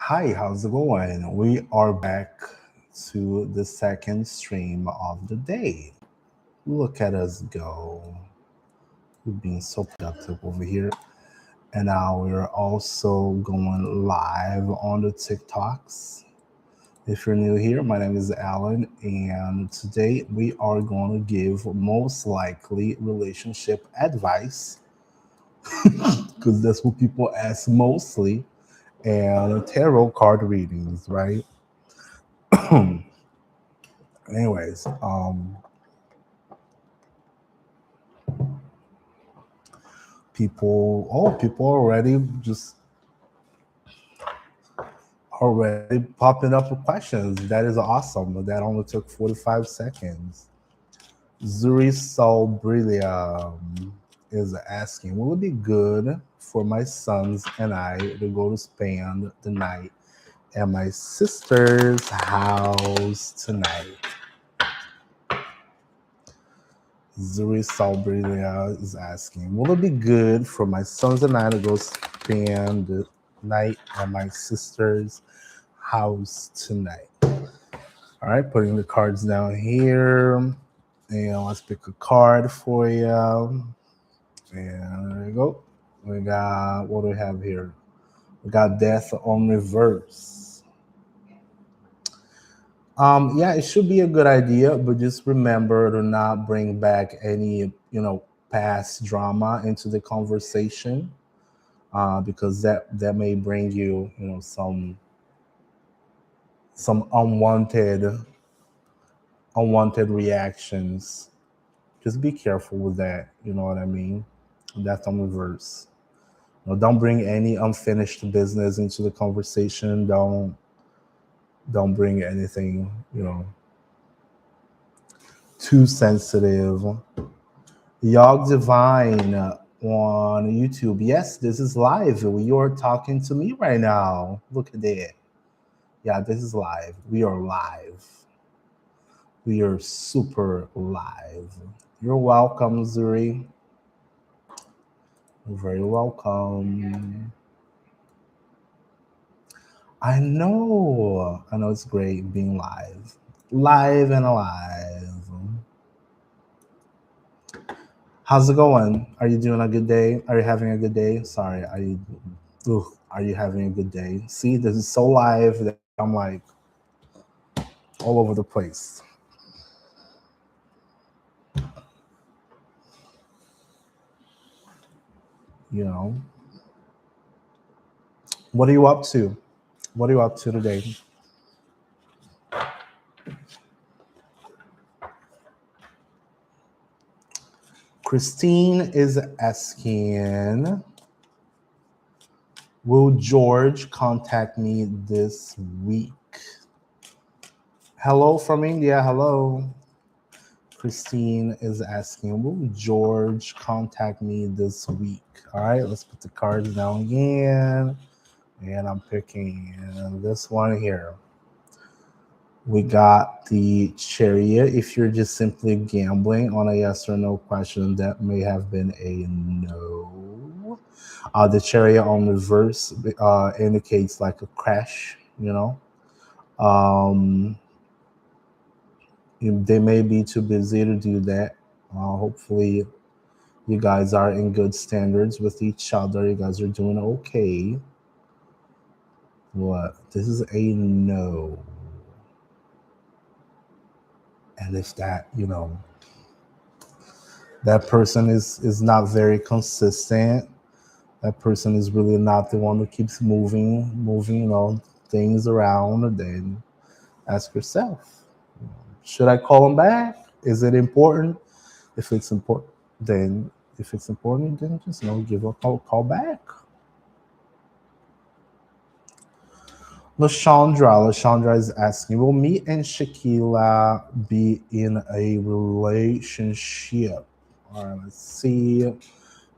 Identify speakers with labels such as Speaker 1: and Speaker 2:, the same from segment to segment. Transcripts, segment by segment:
Speaker 1: Hi, how's it going? We are back to the second stream of the day. Look at us go. We've been so productive over here. And now we're also going live on the TikToks. If you're new here, my name is Alan, and today we are going to give most likely relationship advice because that's what people ask mostly, and tarot card readings, right? Anyways, people already just already popping up with questions. That is awesome. That only took 45 seconds. Zuri Solbrilia is asking, will it be good for my sons and I to go to spend the night at my sister's house tonight? Zuri Salbrilia is asking, will it be good for my sons and I to go spend the night at my sister's house tonight? All right, putting the cards down here. And let's pick a card for you. And there you go. We got, what do we have here? We got Death on Reverse. Yeah, it should be a good idea, but just remember to not bring back any, past drama into the conversation, because that may bring you, some unwanted reactions. Just be careful with that. You know what I mean? That's on reverse. Don't bring any unfinished business into the conversation. Don't bring anything, too sensitive. Yog Divine on YouTube. Yes, this is live. You're talking to me right now. Look at that. Yeah, this is live. We are live. We are super live. You're welcome, Zuri. You're very welcome. I know. I know it's great being live. Live and alive. How's it going? Are you doing a good day? Are you having a good day? Sorry, are you having a good day? See, this is so live that I'm like all over the place. You know, what are you up to? What are you up to today? Christine is asking, will George contact me this week? Hello from India. Hello. Christine is asking, will George contact me this week? All right, let's put the cards down again. And I'm picking this one here. We got the Chariot. If you're just simply gambling on a yes or no question, that may have been a no. The Chariot on reverse indicates like a crash, Um, they may be too busy to do that. Hopefully, you guys are in good standards with each other. You guys are doing okay. What? This is a no. And if that, that person is not very consistent, that person is really not the one who keeps moving, things around, then ask yourself, should I call him back? Is it important? If it's important, then just give a call back. Lashandra is asking, will me and Shaquila be in a relationship? All right, let's see.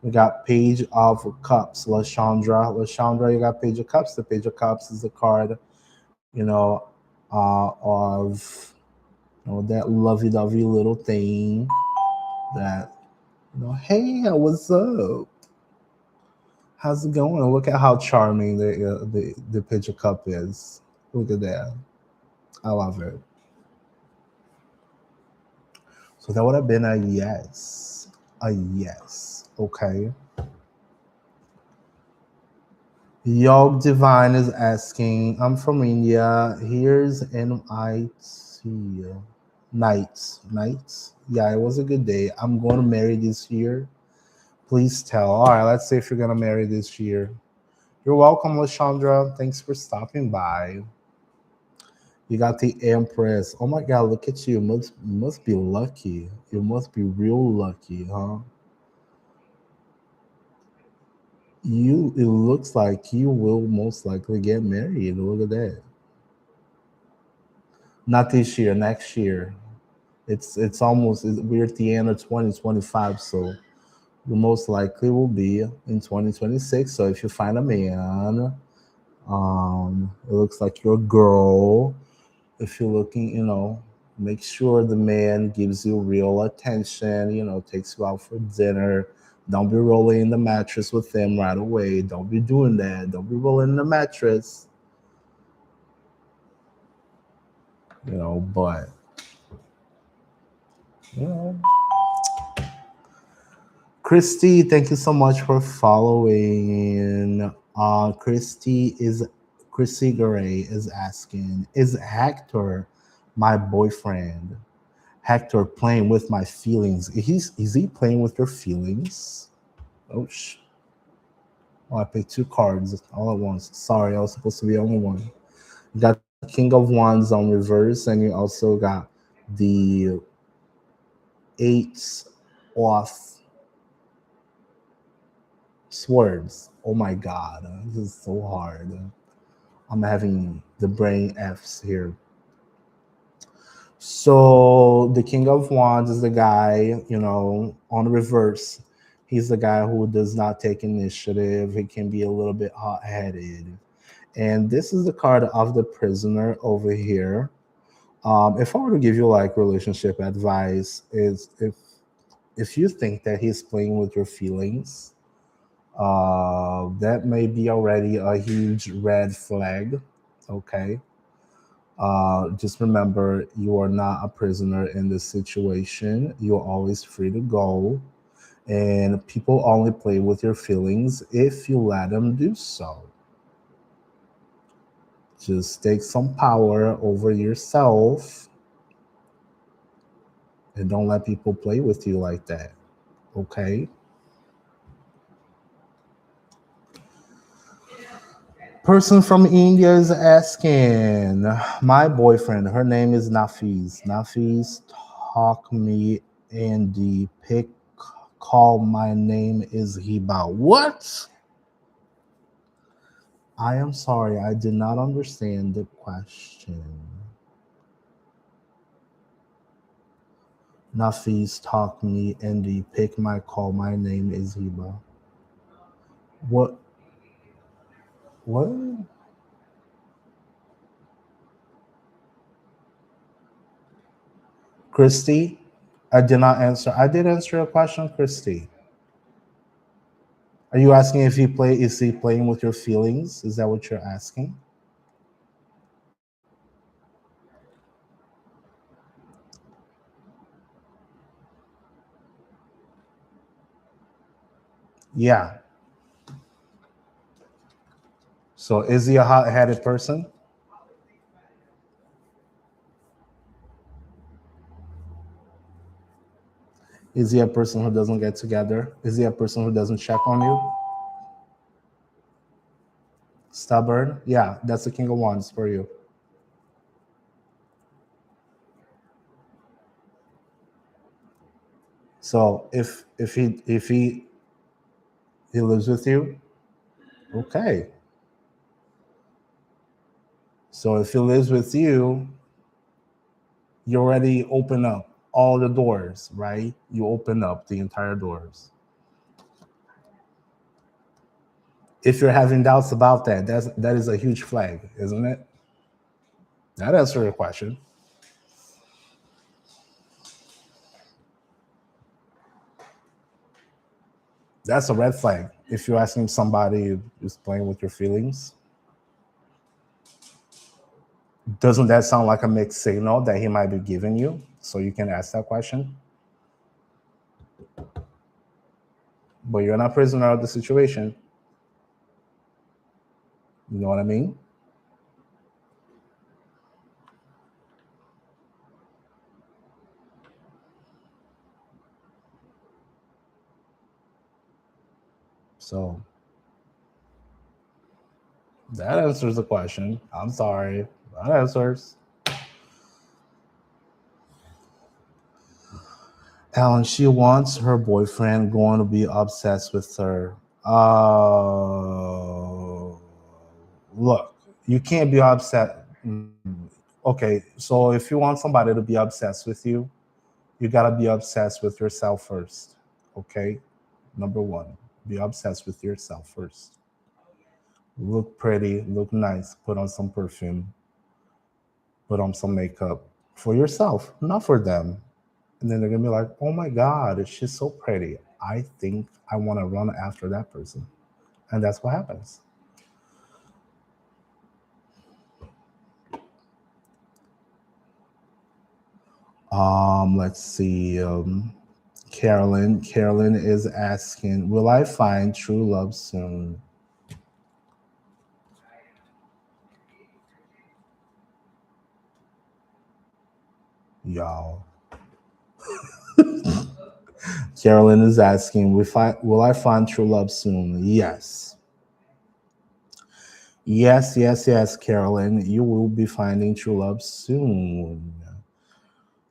Speaker 1: We got Page of Cups, Lashandra, you got Page of Cups. The Page of Cups is a card, of that lovey-dovey little thing that, hey, what's up? How's it going? Look at how charming the picture cup is. Look at that. I love it. So that would have been a yes. A yes. Okay. Yog Divine is asking, I'm from India. Here's NIT. Nights. Nights. Yeah, it was a good day. I'm going to marry this year. Please tell. All right, let's see if you're going to marry this year. You're welcome, Lashandra. Thanks for stopping by. You got the Empress. Oh my God, look at you. Must be lucky. You must be real lucky, huh? You. It looks like you will most likely get married. Look at that. Not this year, next year. It's almost we're at the end of 2025, so the most likely will be in 2026. So if you find a man, it looks like your girl. If you're looking, make sure the man gives you real attention, takes you out for dinner. Don't be rolling in the mattress with him right away. Don't be doing that. Don't be rolling in the mattress, but you know. Christy, thank you so much for following. Christy Garay is asking, is Hector my boyfriend? Hector playing with my feelings. Is he playing with your feelings? Oh oh, I picked two cards all at once. Sorry, I was supposed to be only one. You got the King of Wands on reverse, and you also got the Eight off Swords. Oh my God, this is so hard. I'm having the brain F's here. So the King of Wands is the guy, on reverse. He's the guy who does not take initiative. He can be a little bit hot-headed. And this is the card of the Prisoner over here. If I were to give you like relationship advice, is if you think that he's playing with your feelings, that may be already a huge red flag. Okay. Just remember, you are not a prisoner in this situation. You're always free to go. And people only play with your feelings if you let them do so. Just take some power over yourself and don't let people play with you like that. Okay? Person from India is asking, my boyfriend, her name is Nafis. Nafis, talk me in the pic call. My name is Hiba. What? I am sorry, I did not understand the question. Nafis, talk me in the pick my call. My name is Hiba. What? What? Christy? I did not answer. I did answer your question, Christy. Are you asking if is he playing with your feelings? Is that what you're asking? Yeah. So is he a hot-headed person? Is he a person who doesn't get together? Is he a person who doesn't check on you? Stubborn? Yeah, that's the King of Wands for you. So if he lives with you, okay. So if he lives with you, you already open up all the doors, right? You open up the entire doors. If you're having doubts about that, that is a huge flag, isn't it? That answers your question. That's a red flag. If you're asking somebody who's playing with your feelings, doesn't that sound like a mixed signal that he might be giving you? So you can ask that question. But you're not prisoner of the situation. You know what I mean? So that answers the question. I'm sorry. That answers. Alan, she wants her boyfriend going to be obsessed with her. Look, you can't be upset. Okay, so if you want somebody to be obsessed with you gotta be obsessed with yourself first. Okay, number one, be obsessed with yourself first. Look pretty, look nice, put on some perfume, put on some makeup for yourself, not for them. And then they're gonna be like, oh my God, she's so pretty. I think I wanna run after that person. And that's what happens. Let's see. Carolyn is asking, will I find true love soon? Y'all. Carolyn is asking, will I find true love soon? Yes. Yes, yes, yes, Carolyn. You will be finding true love soon.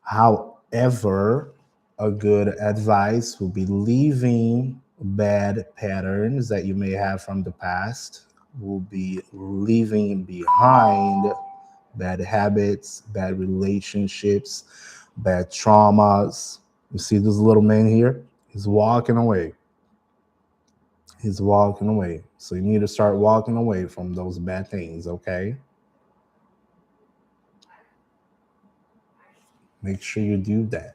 Speaker 1: However, a good advice will be leaving bad patterns that you may have from the past, will be leaving behind bad habits, bad relationships, bad traumas. You see this little man here? He's walking away. He's walking away. So you need to start walking away from those bad things, okay? Make sure you do that.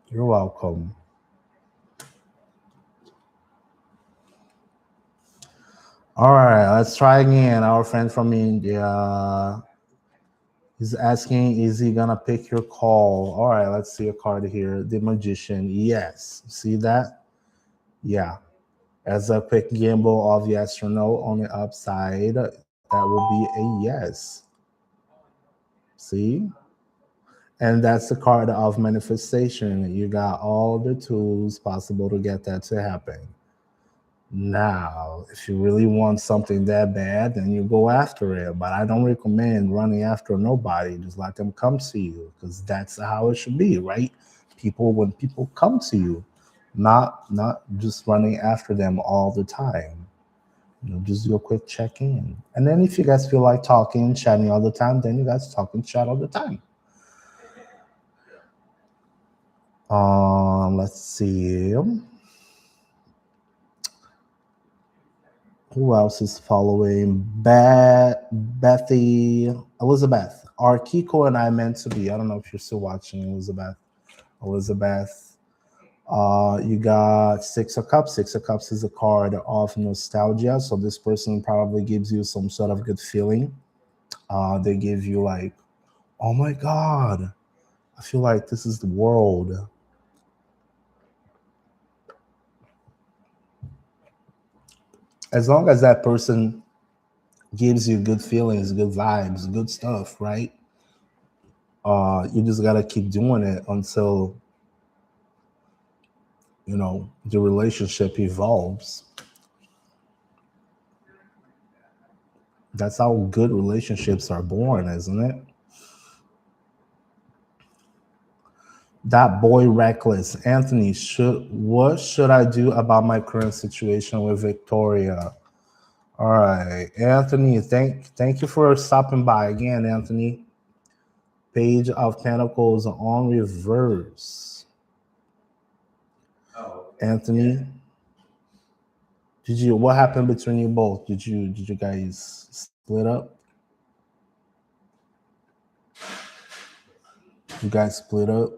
Speaker 1: You're welcome. All right, let's try again. Our friend from India is asking, is he gonna pick your call? All right, let's see a card here. The Magician. Yes. See that? Yeah. As a quick gamble of yes or no on the upside, that will be a yes. See? And that's the card of manifestation. You got all the tools possible to get that to happen. Now, if you really want something that bad, then you go after it. But I don't recommend running after nobody. Just let them come to you, because that's how it should be, right? When people come to you, not just running after them all the time. Just do a quick check in. And then if you guys feel like talking, chatting all the time, then you guys talk and chat all the time. Let's see. Who else is following? Bethy, Elizabeth. Are Kiko and I meant to be? I don't know if you're still watching, Elizabeth. Elizabeth. You got Six of Cups. Six of Cups is a card of nostalgia. So this person probably gives you some sort of good feeling. They give you like, oh my God, I feel like this is the world. As long as that person gives you good feelings, good vibes, good stuff, right? You just gotta keep doing it until the relationship evolves. That's how good relationships are born, isn't it? That boy reckless. Anthony, what should I do about my current situation with Victoria? All right, Anthony, thank you for stopping by again, Anthony. Page of Pentacles on reverse. Anthony, what happened between you both? Did you guys split up? You guys split up?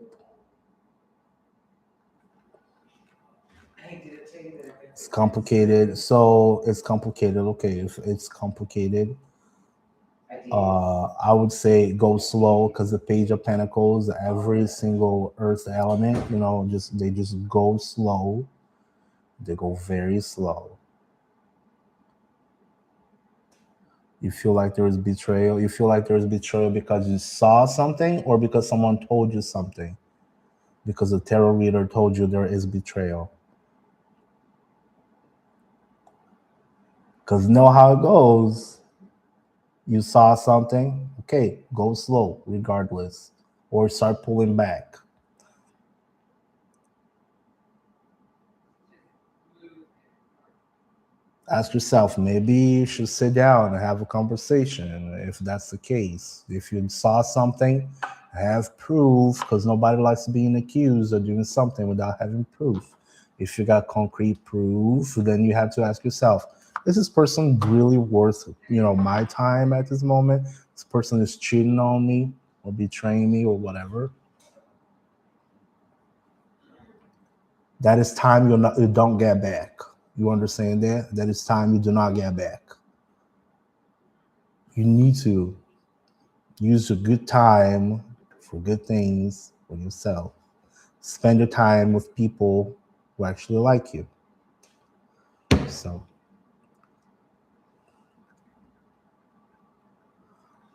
Speaker 1: It's complicated. So it's complicated. Okay, if it's complicated, I would say go slow because the Page of Pentacles, every single Earth element, just they just go slow. They go very slow. You feel like there is betrayal. You feel like there is betrayal because you saw something or because someone told you something. Because the tarot reader told you there is betrayal. Because know how it goes. You saw something, okay, go slow regardless, or start pulling back. Ask yourself, maybe you should sit down and have a conversation if that's the case. If you saw something, have proof, because nobody likes being accused of doing something without having proof. If you got concrete proof, then you have to ask yourself, is this person really worth my time at this moment? This person is cheating on me or betraying me or whatever. That is time you don't get back. You understand that? That is time you do not get back. You need to use a good time for good things for yourself. Spend your time with people who actually like you. So,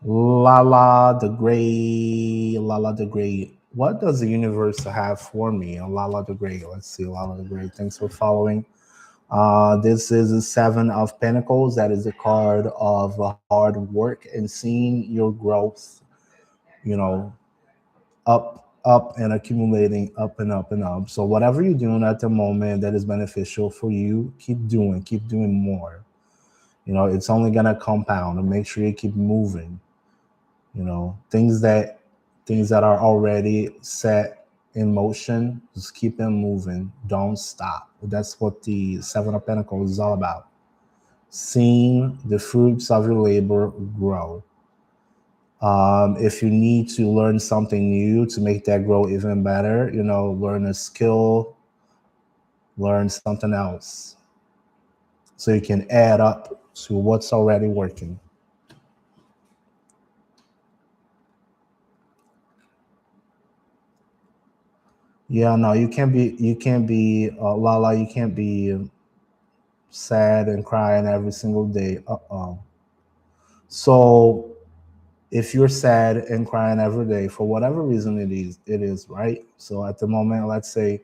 Speaker 1: Lala the Gray, Lala the Gray. What does the universe have for me? Lala the Gray. Let's see, Lala the Gray. Thanks for following. This is the Seven of Pentacles. That is a card of hard work and seeing your growth, up and accumulating up and up and up. So whatever you're doing at the moment that is beneficial for you, keep doing more. It's only gonna compound, and make sure you keep moving. Things that are already set in motion, just keep them moving. Don't stop. That's what the Seven of Pentacles is all about. Seeing the fruits of your labor grow. If you need to learn something new to make that grow even better, learn a skill, learn something else so you can add up to what's already working. Yeah, no, you can't be Lala, you can't be sad and crying every single day. So if you're sad and crying every day for whatever reason it is, right? So at the moment, let's say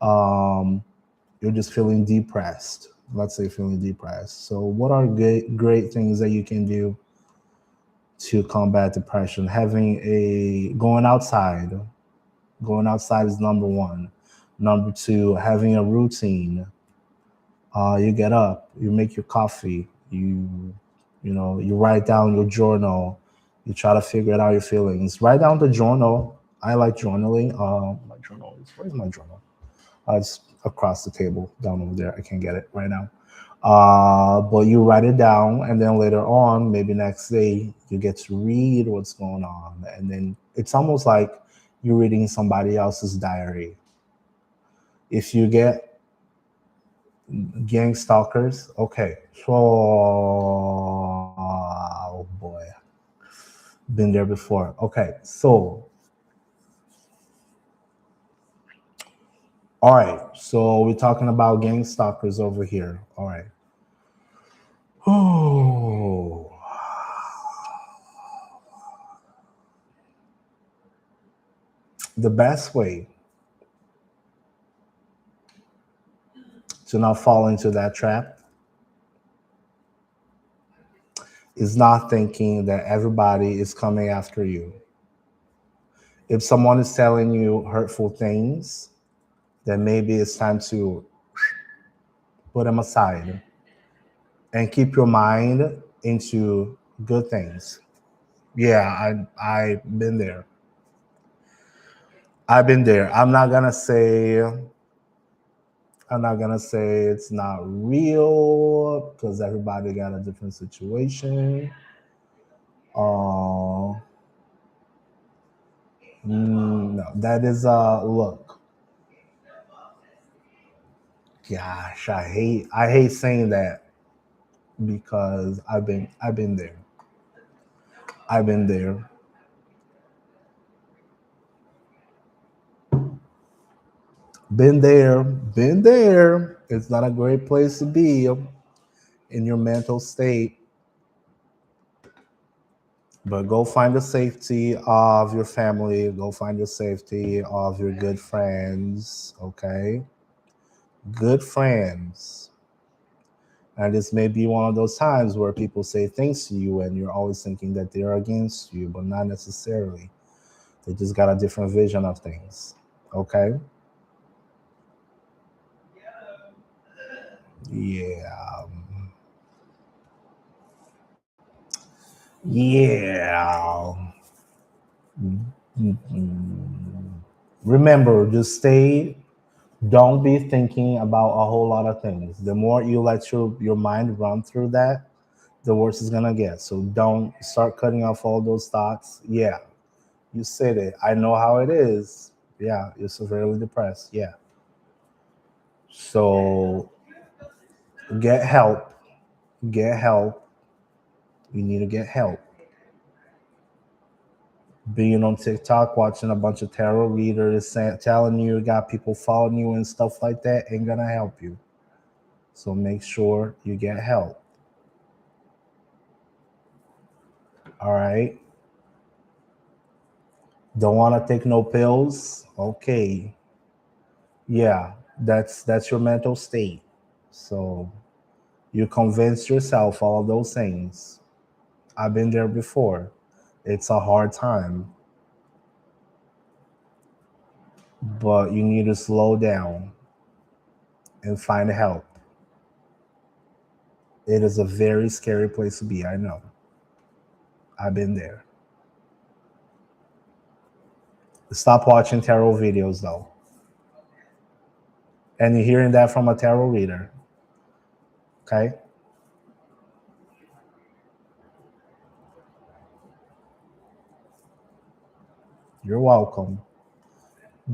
Speaker 1: you're just feeling depressed. Let's say feeling depressed. So what are great things that you can do to combat depression? Going outside. Going outside is number one. Number two, having a routine. You get up, you make your coffee, you write down your journal, you try to figure out your feelings. Write down the journal. I like journaling. My journal where's my journal? It's across the table down over there. I can't get it right now. But you write it down, and then later on, maybe next day, you get to read what's going on, and then it's almost like you're reading somebody else's diary. If you get gang stalkers, okay, so oh boy, been there before. Okay, so all right, so we're talking about gang stalkers over here. All right. Oh, the best way to not fall into that trap is not thinking that everybody is coming after you. If someone is telling you hurtful things, then maybe it's time to put them aside and keep your mind into good things. Yeah, I've been there. I've been there. I'm not gonna say it's not real because everybody got a different situation. Uh, no, that is look. Gosh, I hate saying that because I've been there. I've been there. Been there. Been there. It's not a great place to be in your mental state. But go find the safety of your family. Go find the safety of your good friends. Okay, good friends. And this may be one of those times where people say things to you and you're always thinking that they're against you, but not necessarily. They just got a different vision of things. Okay? Yeah. Yeah. Mhm. Remember, just stay. Don't be thinking about a whole lot of things. The more you let your mind run through that, the worse it's gonna get. So don't start cutting off all those thoughts. Yeah, you said it. I know how it is. Yeah, you're severely depressed. Yeah. So get help. Get help. You need to get help. Being on TikTok, watching a bunch of tarot readers telling you got people following you and stuff like that ain't gonna help you. So make sure you get help. All right. Don't want to take no pills. Okay. Yeah, that's your mental state. So you convince yourself all of those things. I've been there before. It's a hard time, but you need to slow down and find help. It is a very scary place to be. I know. I've been there. Stop watching tarot videos though. And you're hearing that from a tarot reader. Okay? You're welcome.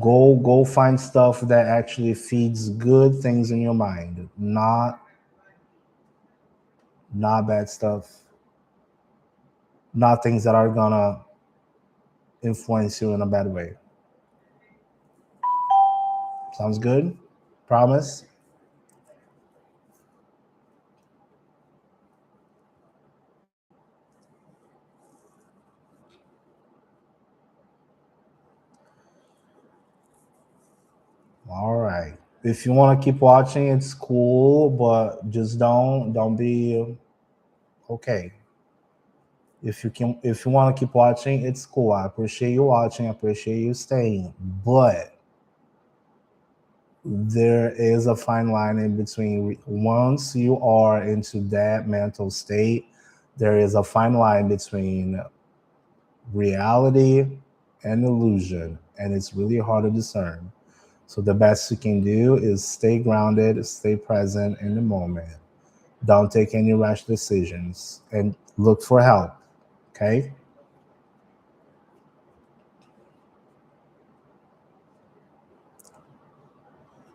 Speaker 1: Go find stuff that actually feeds good things in your mind, not bad stuff, not things that are gonna influence you in a bad way. Sounds good? Promise? All right. If you want to keep watching, it's cool, but just don't be okay. If you want to keep watching, it's cool. I appreciate you watching. I appreciate you staying. But there is a fine line in between. Once you are into that mental state, there is a fine line between reality and illusion, and it's really hard to discern. So the best you can do is stay grounded, stay present in the moment. Don't take any rash decisions and look for help. Okay?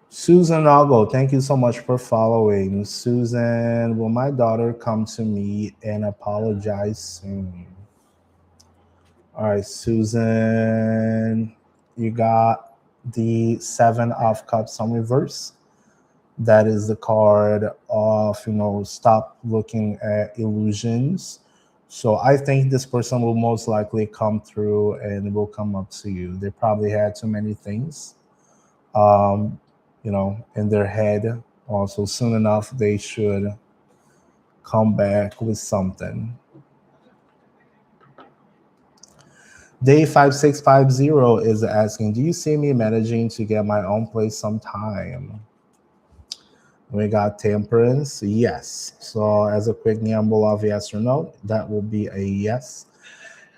Speaker 1: Susan Algo, thank you so much for following. Susan, will my daughter come to me and apologize soon? All right, Susan, you got the Seven of Cups on reverse. That is the card of, stop looking at illusions. So I think this person will most likely come through and will come up to you. They probably had too many things, um, in their head. Also, soon enough, they should come back with something. Day 5650 is asking, do you see me managing to get my own place sometime? We got temperance, yes. So as a quick gamble of yes or no, that will be a yes.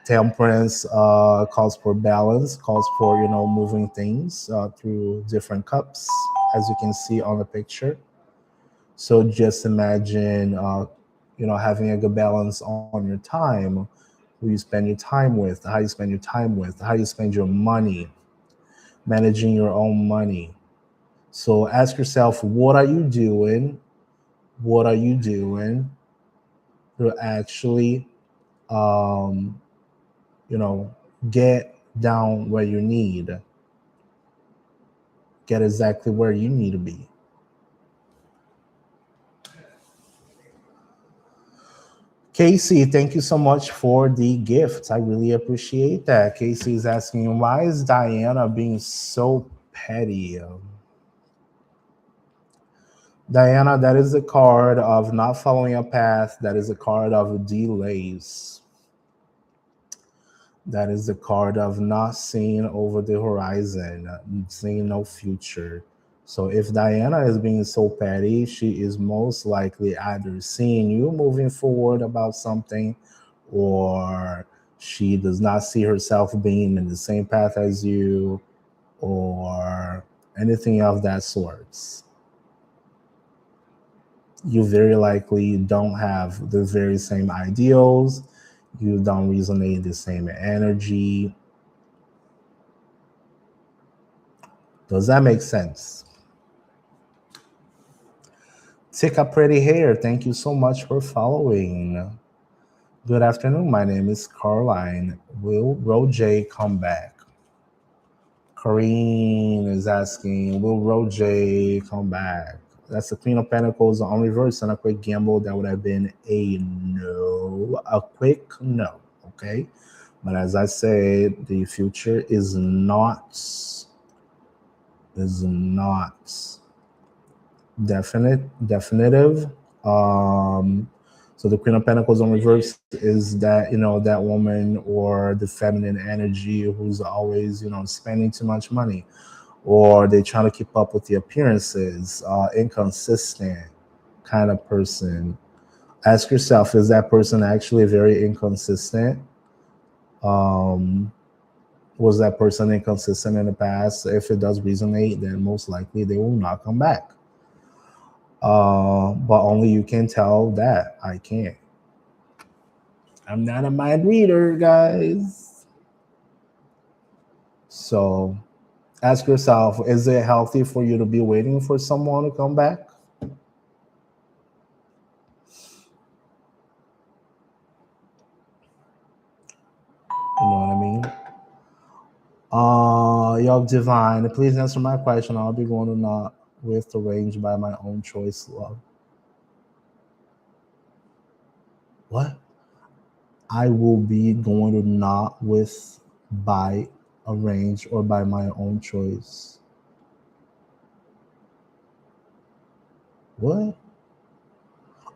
Speaker 1: Temperance calls for balance, calls for moving things through different cups, as you can see on the picture. So just imagine, having a good balance on your time, who you spend your time with, how you spend your time with, how you spend your money, managing your own money. So ask yourself, what are you doing? What are you doing to actually, um, you know, get down where you need, get exactly where you need to be. Casey, thank you so much for the gift. I really appreciate that. Casey is asking, why is Diana being so petty? Diana, that is a card of not following a path. That is a card of delays. That is the card of not seeing over the horizon, seeing no future. So if Diana is being so petty, she is most likely either seeing you moving forward about something, or she does not see herself being in the same path as you, or anything of that sorts. You very likely don't have the very same ideals. You don't resonate the same energy. Does that make sense? Tika Pretty Hair, thank you so much for following. Good afternoon. My name is Caroline. Will Roger come back? Corrine is asking, will Roger come back? That's the Queen of Pentacles on reverse and a quick gamble. That would have been a no, a quick no. Okay. But as I said, the future is not definitive. Um, so the Queen of Pentacles on reverse is that, that woman or the feminine energy who's always, spending too much money, or they trying to keep up with the appearances, inconsistent kind of person. Ask yourself, is that person actually very inconsistent? Um, was that person inconsistent in the past? If it does resonate, then most likely they will not come back. But only you can tell that. I can't. I'm not a mind reader, guys. So ask yourself, is it healthy for you to be waiting for someone to come back? You know what I mean? Y'all divine, please answer my question. I'll be going to not with arranged by my own choice, love. What? I will be going to not with by arrange or by my own choice. What?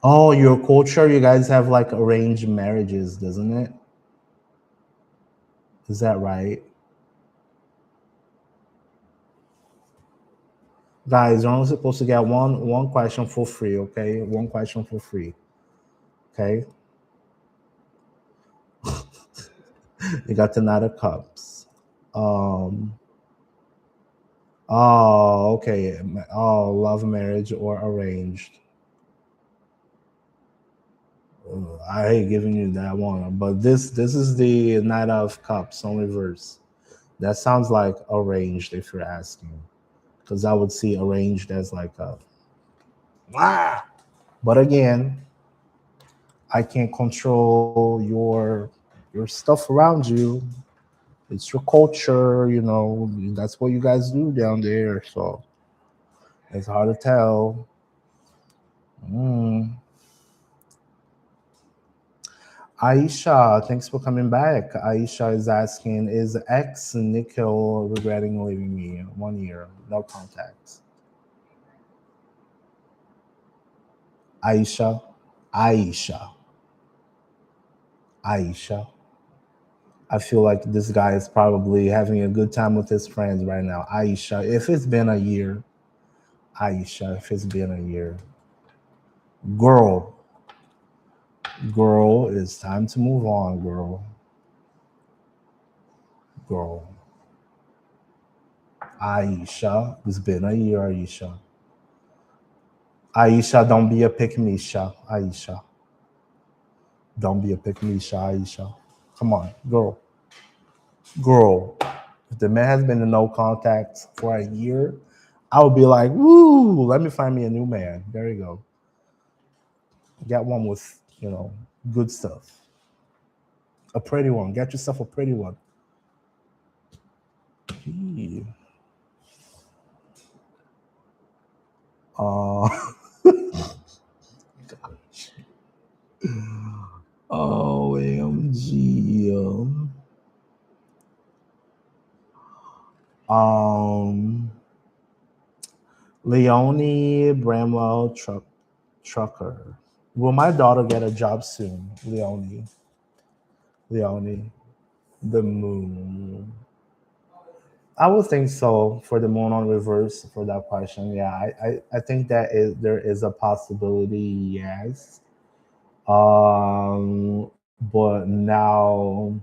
Speaker 1: Oh, your culture, you guys have like arranged marriages, doesn't it? Is that right? Guys, you're only supposed to get one question for free, okay? One question for free. Okay? You got the Knight of Cups. Oh, okay. Oh, love marriage or arranged. I hate giving you that one, but this is the Knight of Cups on reverse. That sounds like arranged if you're asking, because I would see arranged as like a But again, I can't control your stuff around you. It's your culture, that's what you guys do down there. So it's hard to tell. Mm. Aisha, thanks for coming back. Aisha is asking, is ex Nikhil regretting leaving me? 1 year, no contact. Aisha, Aisha, Aisha. I feel like this guy is probably having a good time with his friends right now. Aisha, if it's been a year, Aisha, if it's been a year, girl, girl, it's time to move on, girl, girl. Aisha, it's been a year, Aisha. Aisha, don't be a pick-me-sha, Aisha. Don't be a pick-me-sha, Aisha. Come on, girl, girl. If the man has been in no contact for a year, I would be like, woo, let me find me a new man. There you go. Get one with, good stuff. A pretty one. Get yourself a pretty one. Gee. Uh, OMG. Um, Leonie Bramwell Trucker. Will my daughter get a job soon? Leonie, the moon. I would think so for the moon on reverse for that question. Yeah, I think there is a possibility, yes. But now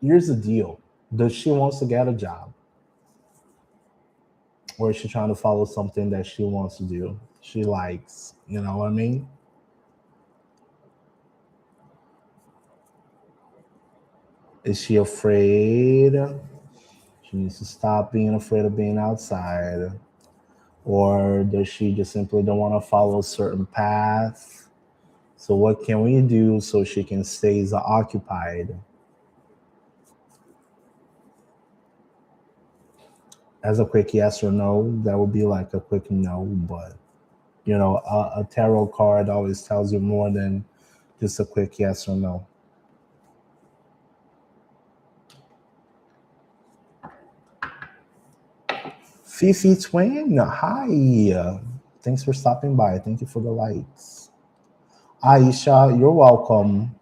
Speaker 1: here's the deal. Does she wants to get a job? Or is she trying to follow something that she wants to do? She likes, you know what I mean? Is she afraid? She needs to stop being afraid of being outside. Or does she just simply don't want to follow a certain path? So what can we do so she can stay occupied? As a quick yes or no, that would be like a quick no, but a tarot card always tells you more than just a quick yes or no. Fifi Twin, hi. Thanks for stopping by. Thank you for the lights. Aisha, you're welcome.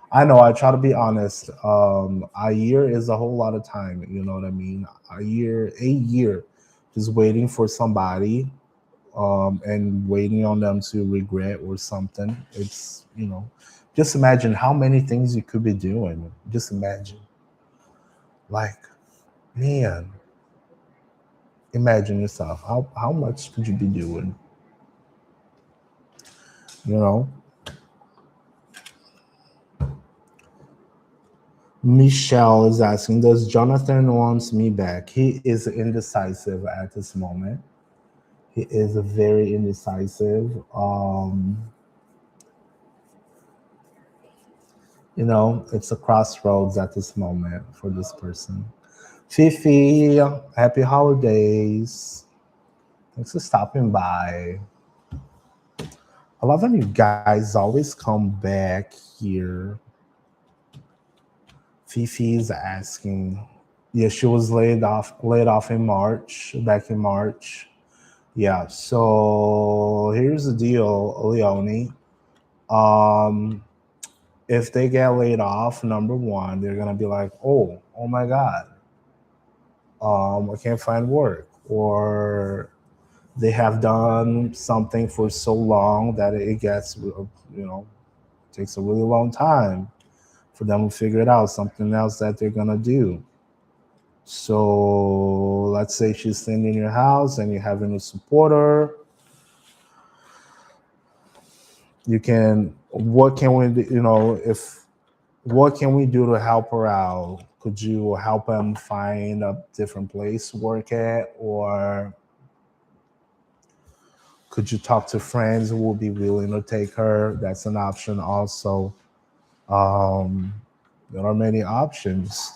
Speaker 1: I know, I try to be honest. A year is a whole lot of time, you know what I mean? A year, just waiting for somebody, and waiting on them to regret or something. It's, just imagine how many things you could be doing. Just imagine. Like, man, imagine yourself. How much could you be doing? You know? Michelle is asking, does Jonathan wants me back? He is indecisive at this moment. He is very indecisive. It's a crossroads at this moment for this person. Fifi, happy holidays. Thanks for stopping by. I love when you guys always come back here. Fifi's asking. Yeah, she was laid off in March, back in March. Yeah, so here's the deal, Leonie. Um, if they get laid off, number one, they're gonna be like, oh my God, I can't find work. Or they have done something for so long that it gets, takes a really long time for them to figure it out, something else that they're gonna do. So let's say she's staying in your house and you're having to support her. What can we do, if what can we do to help her out? Could you help him find a different place to work at? Or could you talk to friends who will be willing to take her? That's an option also. Um, there are many options.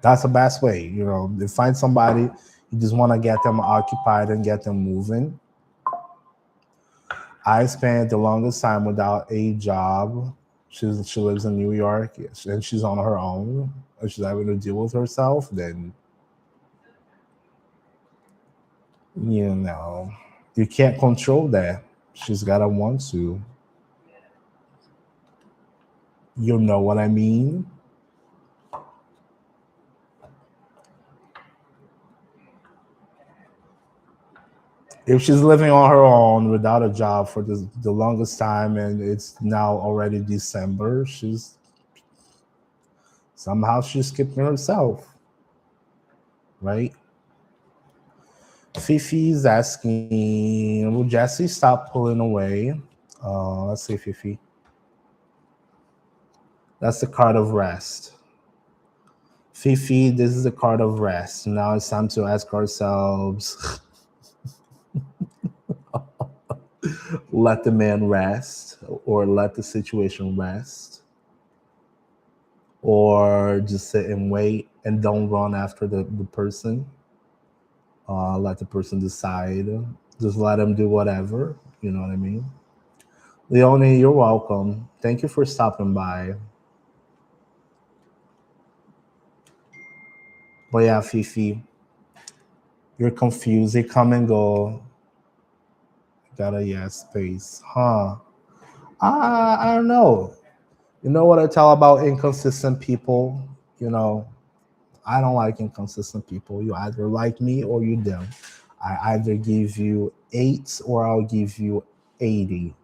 Speaker 1: That's the best way, to find somebody. You just want to get them occupied and get them moving. I spent the longest time without a job. She lives in New York, and she's on her own. And she's having to deal with herself. Then, you know, you can't control that. She's gotta want to. You know what I mean? If she's living on her own without a job for the longest time, and it's now already December, she's skipping herself, right? Fifi's asking, will Jesse stop pulling away? Let's see, Fifi. That's the card of rest. Fifi, this is the card of rest. Now it's time to ask ourselves, let the man rest, or let the situation rest, or just sit and wait and don't run after the person. Let the person decide. Just let them do whatever. You know what I mean? Leonie, you're welcome. Thank you for stopping by. But yeah, Fifi, you're confused. They come and go. Got a yes space. Huh. I don't know. You know what I tell about inconsistent people? You know, I don't like inconsistent people. You either like me or you don't. I either give you 8 or I'll give you 80.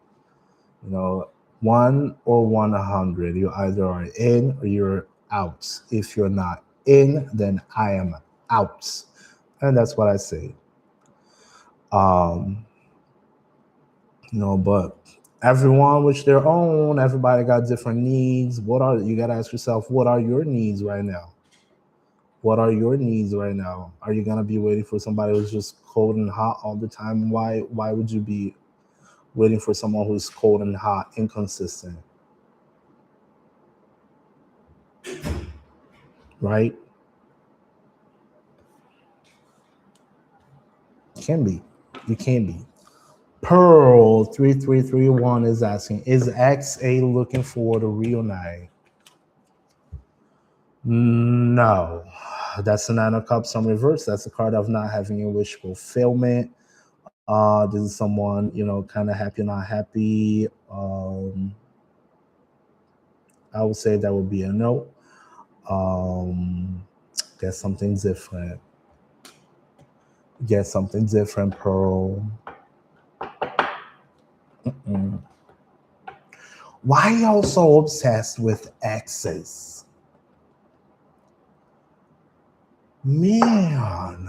Speaker 1: You know, 1 or 100. You either are in or you're out. If you're not in, then I am out. And that's what I say. Um, but everyone with their own, everybody got different needs. You gotta ask yourself, what are your needs right now? What are your needs right now? Are you gonna be waiting for somebody who's just cold and hot all the time? Why would you be waiting for someone who's cold and hot, inconsistent? Right? Can be. You can be. Pearl 3331 is asking, is XA looking for the real night? No. That's the Nine of Cups on reverse. That's the card of not having your wish fulfillment. This is someone, kind of happy, not happy. I would say that would be a no. Get something different. Get something different, Pearl. Why y'all so obsessed with exes? Man,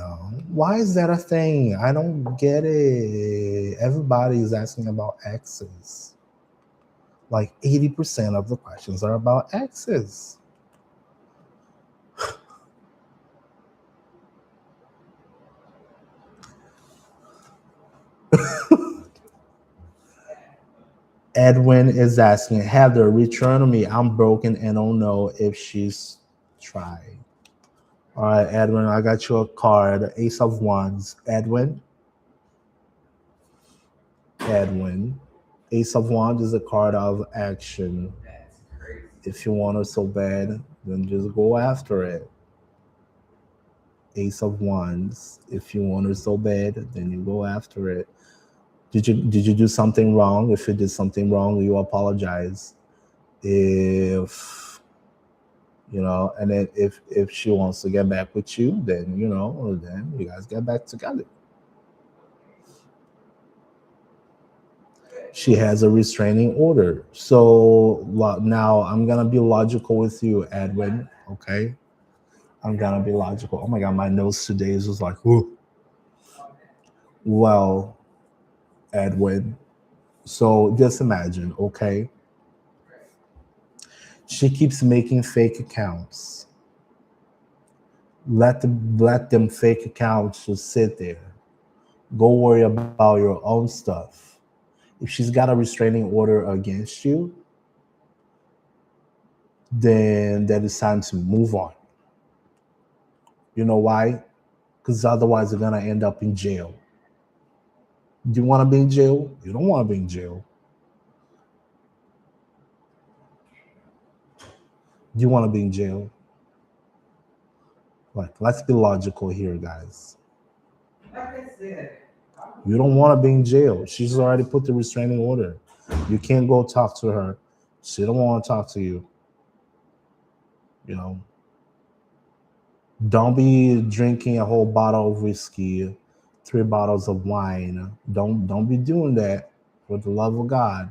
Speaker 1: why is that a thing? I don't get it. Everybody is asking about exes. Like 80% of the questions are about exes. Edwin is asking, Heather, return to me. I'm broken and don't know if she's trying. All right, Edwin, I got you a card. Ace of Wands. Edwin. Ace of Wands is a card of action. If you want her so bad, then just go after it. Ace of Wands. If you want her so bad, then you go after it. Did you do something wrong? If you did something wrong, you apologize. If and then if she wants to get back with you, then then you guys get back together. She has a restraining order. So now I'm gonna be logical with you, Edwin. Okay, I'm gonna be logical. Oh my god, my nose today is just like, whoo. Well, Edwin. So just imagine, okay? She keeps making fake accounts. Let them fake accounts just sit there. Go worry about your own stuff. If she's got a restraining order against you, then that is time to move on. You know why? Because otherwise you're gonna end up in jail. Do you want to be in jail? You don't want to be in jail. Do you want to be in jail? Like, let's be logical here, guys. You don't want to be in jail. She's already put the restraining order. You can't go talk to her. She don't want to talk to you. Don't be drinking a whole bottle of whiskey, 3 bottles of wine. Don't be doing that for the love of God,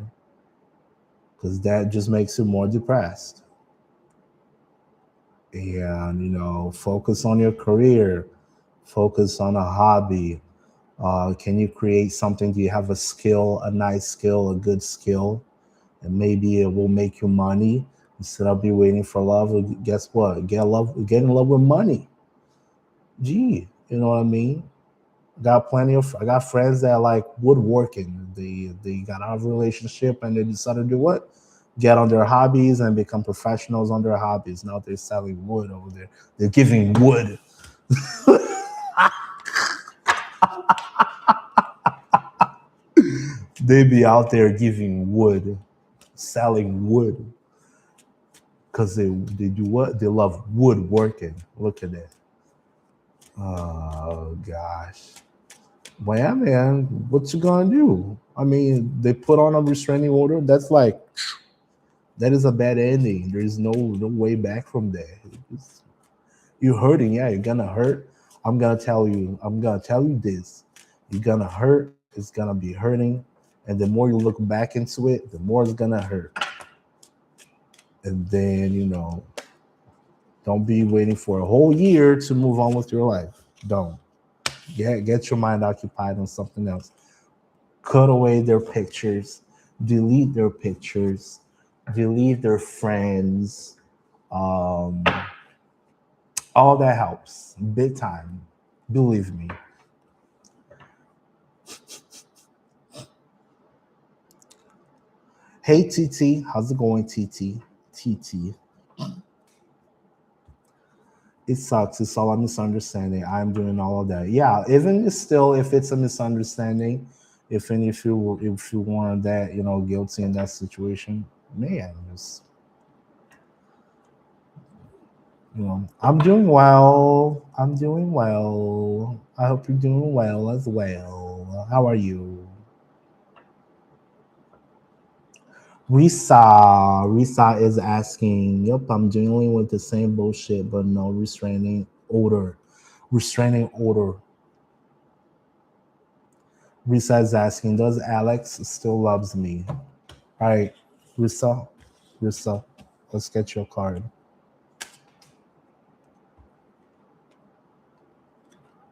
Speaker 1: because that just makes you more depressed. And focus on your career, focus on a hobby. Can you create something? Do you have a skill, a nice skill, a good skill, and maybe it will make you money? Instead of be waiting for love, guess what? Get in love with money. Gee, you know what I mean? I got friends that like woodworking. They got out of a relationship and they decided to do what? Get on their hobbies and become professionals on their hobbies. Now they're selling wood over there. They're giving wood. They be out there giving wood, selling wood, because they do what? They love woodworking. Look at that. Oh gosh. Well, yeah, man. What you gonna do? I mean, they put on a restraining order. That's like that is a bad ending. There is no way back from there. You're hurting, yeah. You're gonna hurt. I'm gonna tell you. I'm gonna tell you this. You're gonna hurt. It's gonna be hurting, and the more you look back into it, the more it's gonna hurt. And then don't be waiting for a whole year to move on with your life. Don't get your mind occupied on something else. Cut away their pictures, delete their pictures, delete their friends. Um, all that helps big time. Believe me. Hey TT, how's it going, TT? TT. It sucks. It's all a misunderstanding. I'm doing all of that. Yeah, even still, if it's a misunderstanding, if you weren't that guilty in that situation, man, just I'm doing well. I'm doing well. I hope you're doing well as well. How are you? Risa is asking, yep, I'm dealing with the same bullshit, but no restraining order. Restraining order. Risa is asking, does Alex still loves me? All right, Risa, Risa, let's get your card.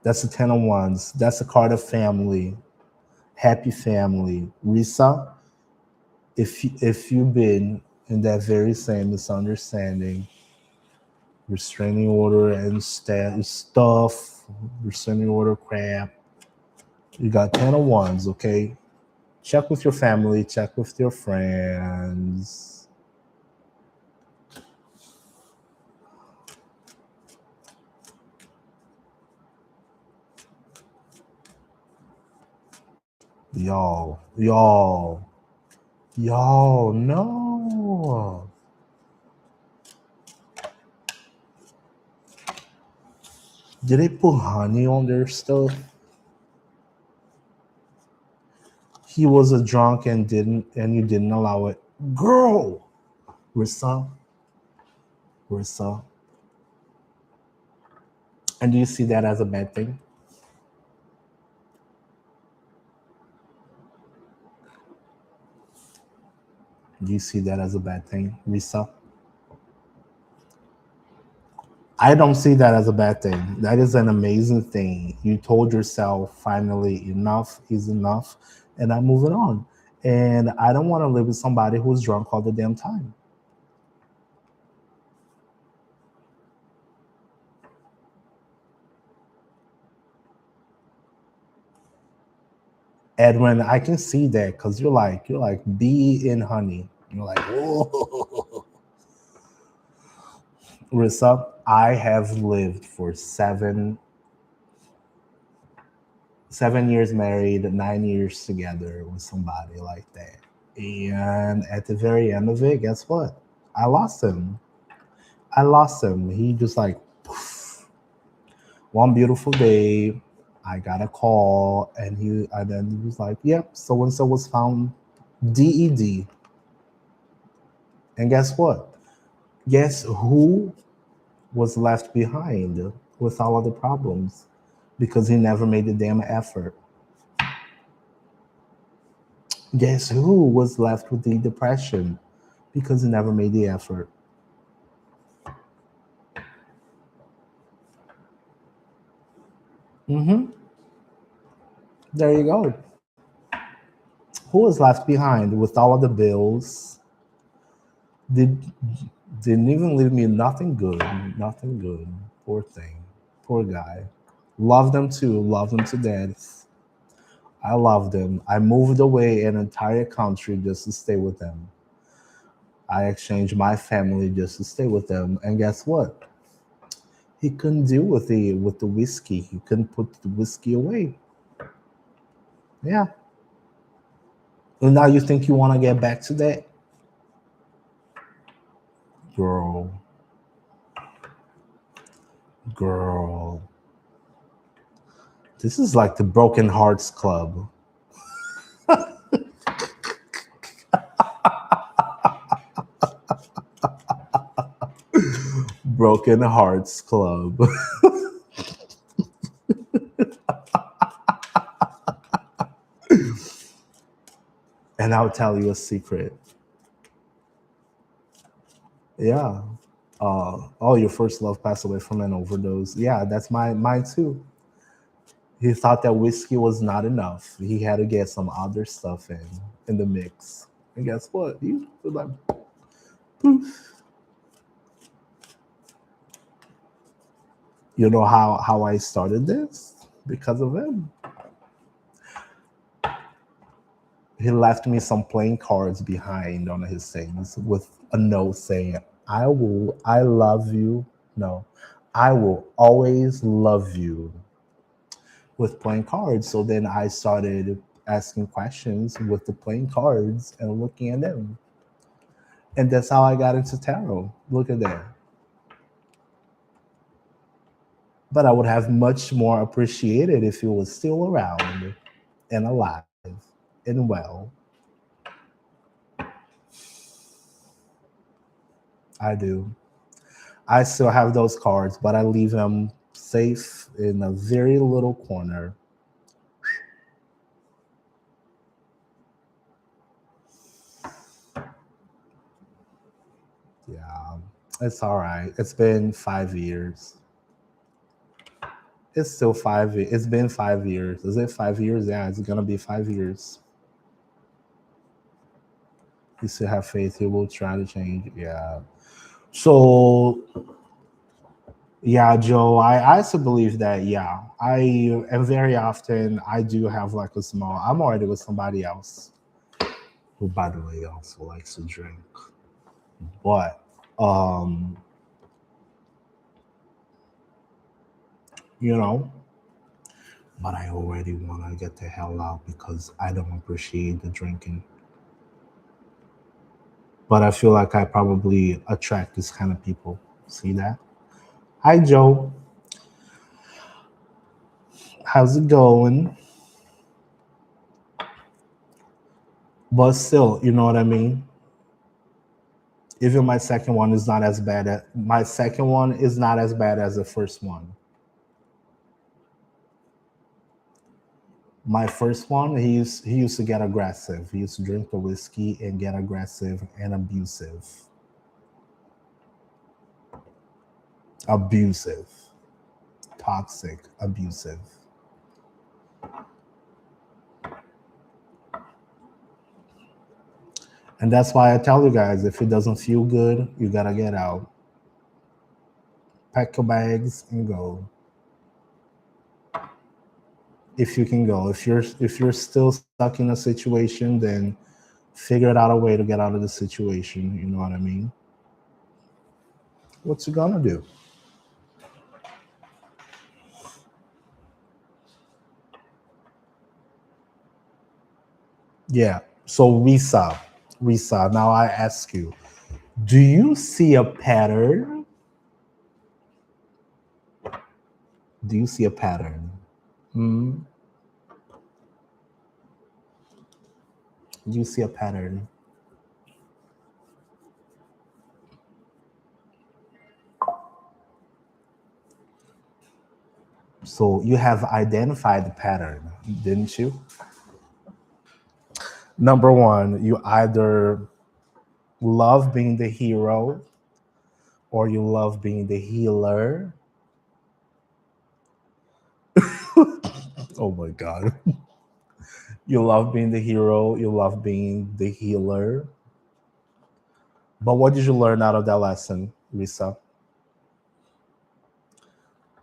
Speaker 1: That's a 10 of Wands. That's a card of family. Happy family. Risa, if you've been in that very same misunderstanding, restraining order and stuff, restraining order crap, you got 10 of Wands, okay? Check with your family, check with your friends. Y'all, no. Did they put honey on their stuff? He was a drunk and you didn't allow it. Girl, Rissa, Rissa. And do you see that as a bad thing? Do you see that as a bad thing, Rissa? I don't see that as a bad thing. That is an amazing thing. You told yourself finally enough is enough, and I'm moving on. And I don't want to live with somebody who's drunk all the damn time. Edwin, I can see that because you're like bee in honey. You're like, whoa. Rissa, I have lived for 7 years married, 9 years together with somebody like that. And at the very end of it, guess what? I lost him. I lost him. He just like poof. One beautiful day, I got a call, and then he was like, "Yep, so and so was found dead." And guess what? Guess who was left behind with all of the problems because he never made the damn effort. Guess who was left with the depression because he never made the effort. Mm-hmm. There you go. Who was left behind with all of the bills? Did Didn't even leave me nothing good. Nothing good. Poor thing. Poor guy. Love them too. Love them to death. I love them. I moved away an entire country just to stay with them. I exchanged my family just to stay with them. And guess what? He couldn't deal with the whiskey. He couldn't put the whiskey away. Yeah. And now you think you want to get back to that? Girl, girl. This is like the Broken Hearts Club. Broken Hearts Club. And I'll tell you a secret. Yeah. Oh, your first love passed away from an overdose. Yeah, that's mine too. He thought that whiskey was not enough. He had to get some other stuff in the mix. And guess what? He was like, poof. You know how I started this? Because of him. He left me some playing cards behind on his things with a note saying, I love you. No, I will always love you, with playing cards. So then I started asking questions with the playing cards and looking at them. And that's how I got into tarot. Look at that. But I would have much more appreciated if he was still around and alive and well. I do. I still have those cards, but I leave them safe in a very little corner. Yeah, it's all right. It's been 5 years. It's still It's been 5 years. Is it 5 years? Yeah, it's gonna be 5 years. You still have faith. He will try to change. Yeah. So yeah, Joe, I also believe that. Yeah, and very often I do have like a small. I'm already with somebody else who, by the way, also likes to drink. But um, you know, but I already want to get the hell out because I don't appreciate the drinking. But I feel like I probably attract this kind of people. See that? Hi, Joe. How's it going? But still, you know what I mean? Even my second one is not as bad. My second one is not as bad as the first one. My first one, he used to get aggressive. He used to drink the whiskey and get aggressive and abusive. Abusive. Toxic, abusive. And that's why I tell you guys, if it doesn't feel good, you gotta get out. Pack your bags and go. If you can go. If you're still stuck in a situation, then figure out a way to get out of the situation. You know what I mean? What's you gonna do? Yeah. So Risa. Now I ask you, do you see a pattern? Do you see a pattern? Hmm? Do you see a pattern? So you have identified the pattern, didn't you? Number one, you either love being the hero or you love being the healer. Oh my God. You love being the hero, you love being the healer, But what did you learn out of that lesson, Lisa?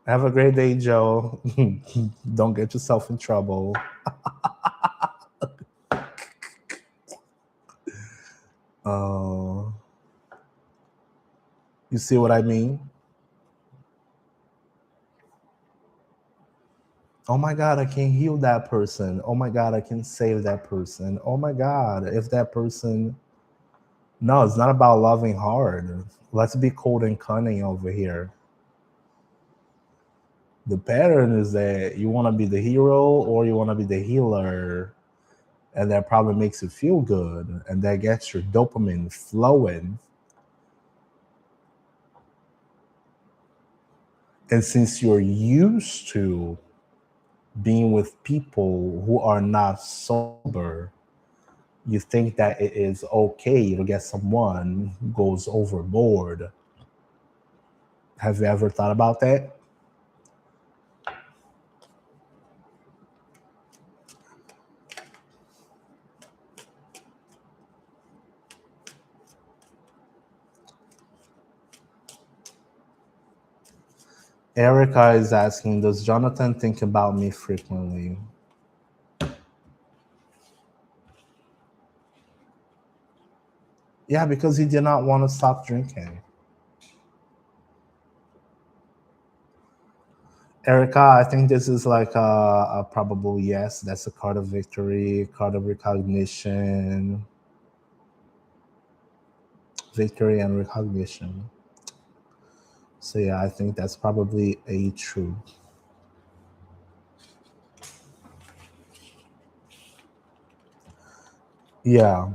Speaker 1: Have a great day, Joe. Don't get yourself in trouble. Uh, you see what I mean? Oh my God, I can heal that person. Oh my God, I can save that person. Oh my God, if that person. No, it's not about loving hard. Let's be cold and cunning over here. The pattern is that you want to be the hero or you want to be the healer. And that probably makes you feel good. And that gets your dopamine flowing. And since you're used to being with people who are not sober, you think that it is okay to get someone who goes overboard. Have you ever thought about that? Erica is asking, does Jonathan think about me frequently? Yeah, because he did not want to stop drinking. Erica, I think this is like a probable yes. That's a card of victory, card of recognition, victory and recognition. So yeah, I think that's probably a true. Yeah,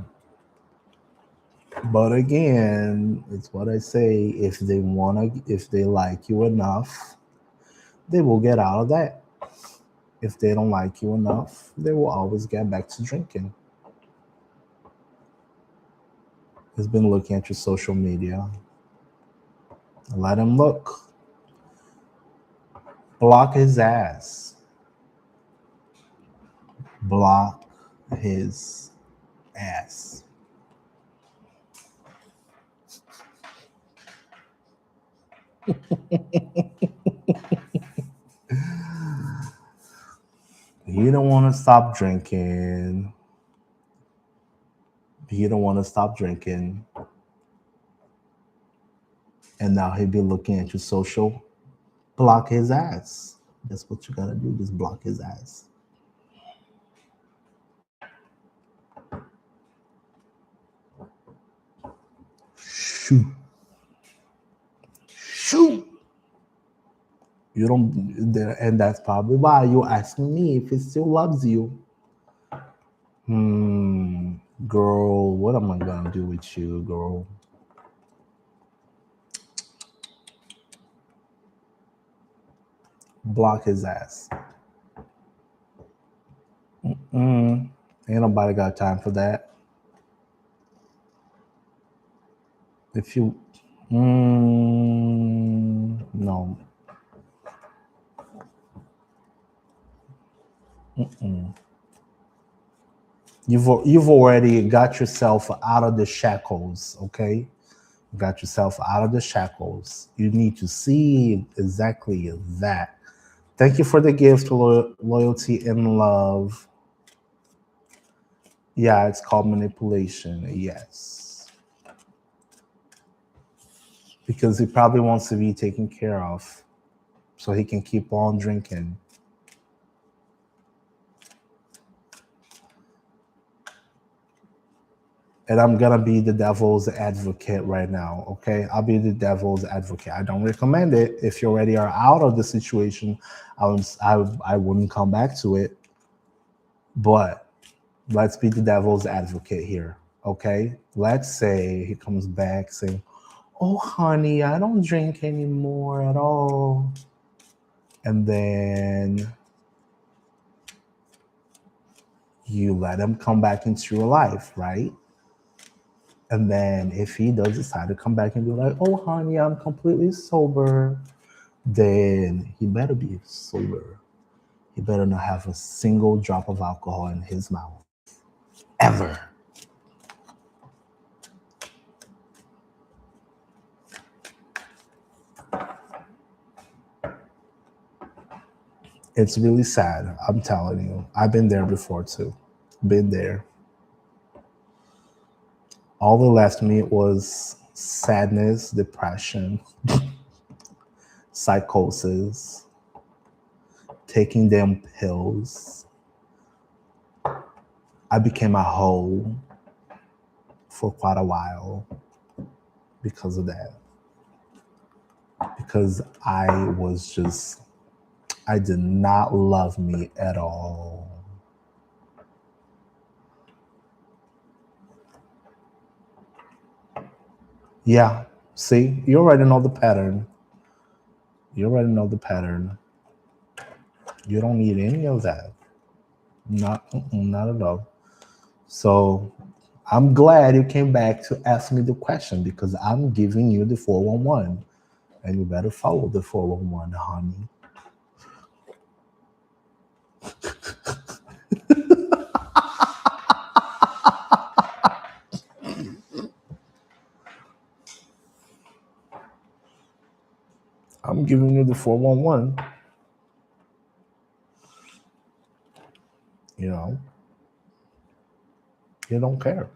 Speaker 1: but again, it's what I say. If they like you enough, they will get out of that. If they don't like you enough, they will always get back to drinking. He's been looking at your social media. Let him look. Block his ass. Block his ass. He don't want to stop drinking. He don't want to stop drinking. And now he'll be looking at your social. Block his ass. That's what you gotta do. Just block his ass. Shoot. Shoot. You don't, and that's probably why you're asking me if it still loves you. Girl, what am I gonna do with you, girl? Block his ass. Ain't nobody got time for that. If you, no, you've already got yourself out of the shackles. Okay, got yourself out of the shackles. You need to see exactly that. Thank you for the gift, loyalty and love. Yeah, it's called manipulation. Yes. Because he probably wants to be taken care of so he can keep on drinking. And I'm going to be the devil's advocate right now, okay? I'll be the devil's advocate. I don't recommend it. If you already are out of the situation, I wouldn't come back to it. But let's be the devil's advocate here, okay? Let's say he comes back saying, oh, honey, I don't drink anymore at all. And then you let him come back into your life, right? And then if he does decide to come back and be like, oh, honey, I'm completely sober, then he better be sober. He better not have a single drop of alcohol in his mouth. Ever. It's really sad. I'm telling you. I've been there before too. Been there. All that left me was sadness, depression, psychosis, taking them pills. I became a hoe for quite a while because of that. Because I did not love me at all. Yeah, see, you already know the pattern. You already know the pattern. You don't need any of that. Not at all. So I'm glad you came back to ask me the question because I'm giving you the 411 and you better follow the 411, honey. I'm giving you the 411. You know, you don't care.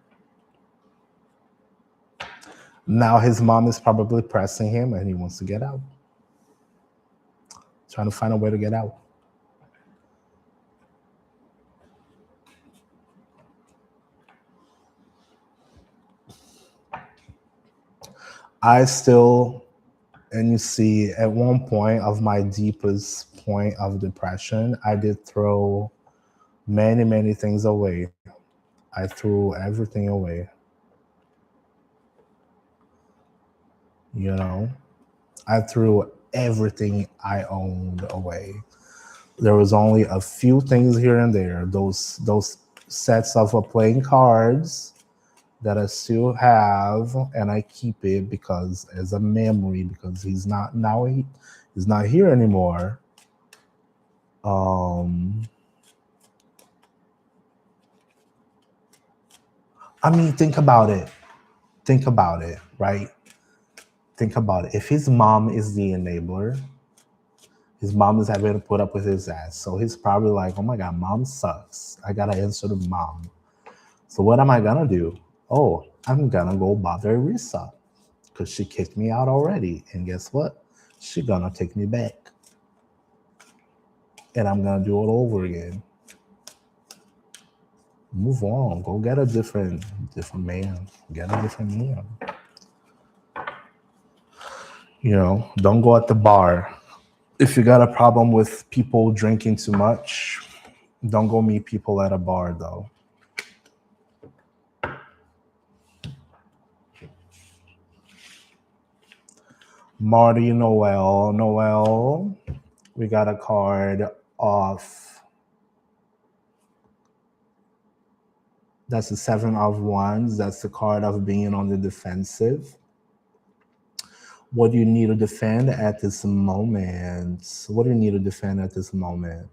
Speaker 1: Now his mom is probably pressing him and he wants to get out. Trying to find a way to get out. I still, and you see, at one point of my deepest point of depression, I did throw many, many things away. I threw everything away. You know, I threw everything I owned away. There was only a few things here and there. Those sets of playing cards that I still have, and I keep it because as a memory because he's not here anymore. Um, I mean, think about it. Think about it, right? Think about it. If his mom is the enabler, his mom is having to put up with his ass. So he's probably like, oh my God, mom sucks. I gotta answer to mom. So what am I gonna do? Oh, I'm gonna go bother Risa because she kicked me out already. And guess what? She gonna take me back. And I'm gonna do it over again. Move on. Go get a different man. Get a different man. You know, don't go at the bar. If you got a problem with people drinking too much, don't go meet people at a bar though. Marty Noel, we got a card off. That's the 7 of Wands. That's the card of being on the defensive. What do you need to defend at this moment? What do you need to defend at this moment?